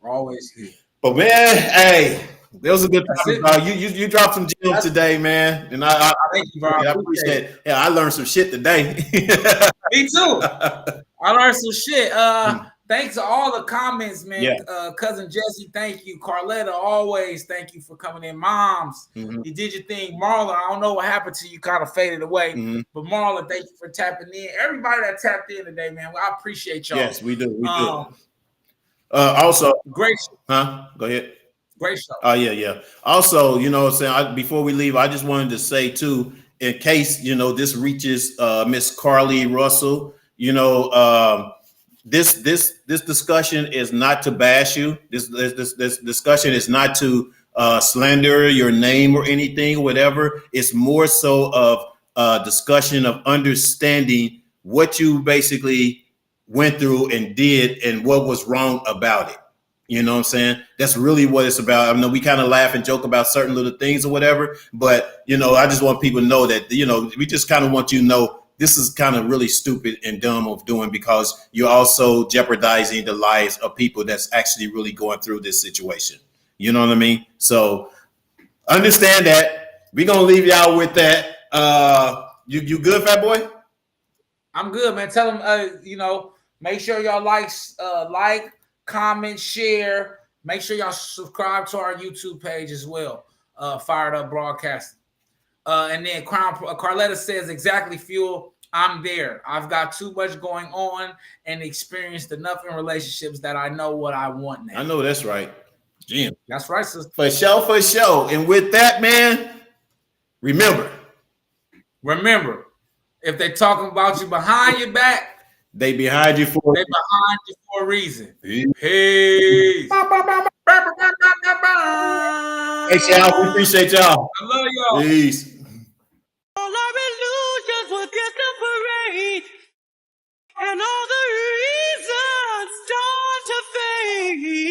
Always key. But man, hey, that was a good topic, bro. You dropped some gems today, man, and I thank you, bro. I appreciate it. Yeah, I learned some shit today. Me too. I learned some shit. Thanks to all the comments, man. Yeah. Cousin Jesse, thank you. Carletta, always thank you for coming in. Moms, You did your thing. Marlon, I don't know what happened to you, kind of faded away. Mm-hmm. But Marlon, thank you for tapping in. Everybody that tapped in today, man, I appreciate y'all. Yes, we do. We do. Also, great show. Huh? Go ahead. Great show. Oh, yeah. Also, before we leave, I just wanted to say, too, in case, this reaches Miss Carlee Russell, this discussion is not to bash you. This discussion is not to slander your name or anything, or whatever. It's more so of a discussion of understanding what you basically went through and did and what was wrong about it. You know what I'm saying? That's really what it's about. I know we kind of laugh and joke about certain little things or whatever, but, I just want people to know that, we just kind of want you to know this is kind of really stupid and dumb of doing because you're also jeopardizing the lives of people that's actually really going through this situation. You know what I mean? So understand that. We're going to leave y'all with that. You good, fat boy? I'm good, man. Tell them, make sure y'all like, comment, share. Make sure y'all subscribe to our YouTube page as well. Fired Up Broadcasting. And then Carletta says, exactly, Fuel. I'm there. I've got too much going on and experienced enough in relationships that I know what I want now. I know that's right. Jim. That's right, sister. For sure. And with that, man, remember, if they're talking about you behind your back, they behind you for a reason. Peace. Hey, y'all. We appreciate y'all. I love y'all. Peace. All our illusions will disappear, and all the reasons start to fade.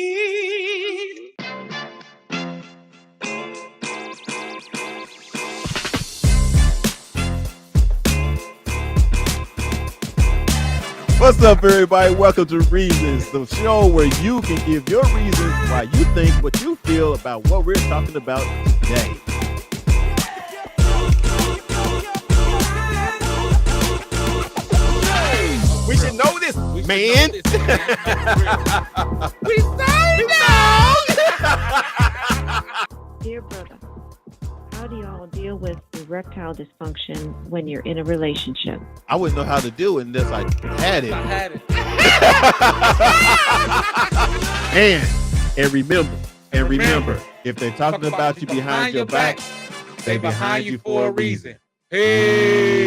What's up, everybody? Welcome to Reasons, the show where you can give your reasons why you think what you feel about what we're talking about today. We should know this, man. We started now. Dear brother, how do y'all deal with erectile dysfunction when you're in a relationship? I wouldn't know how to do it unless I had it. I had it. And remember, if they're talking about you behind your back, they behind you for a reason. Hey.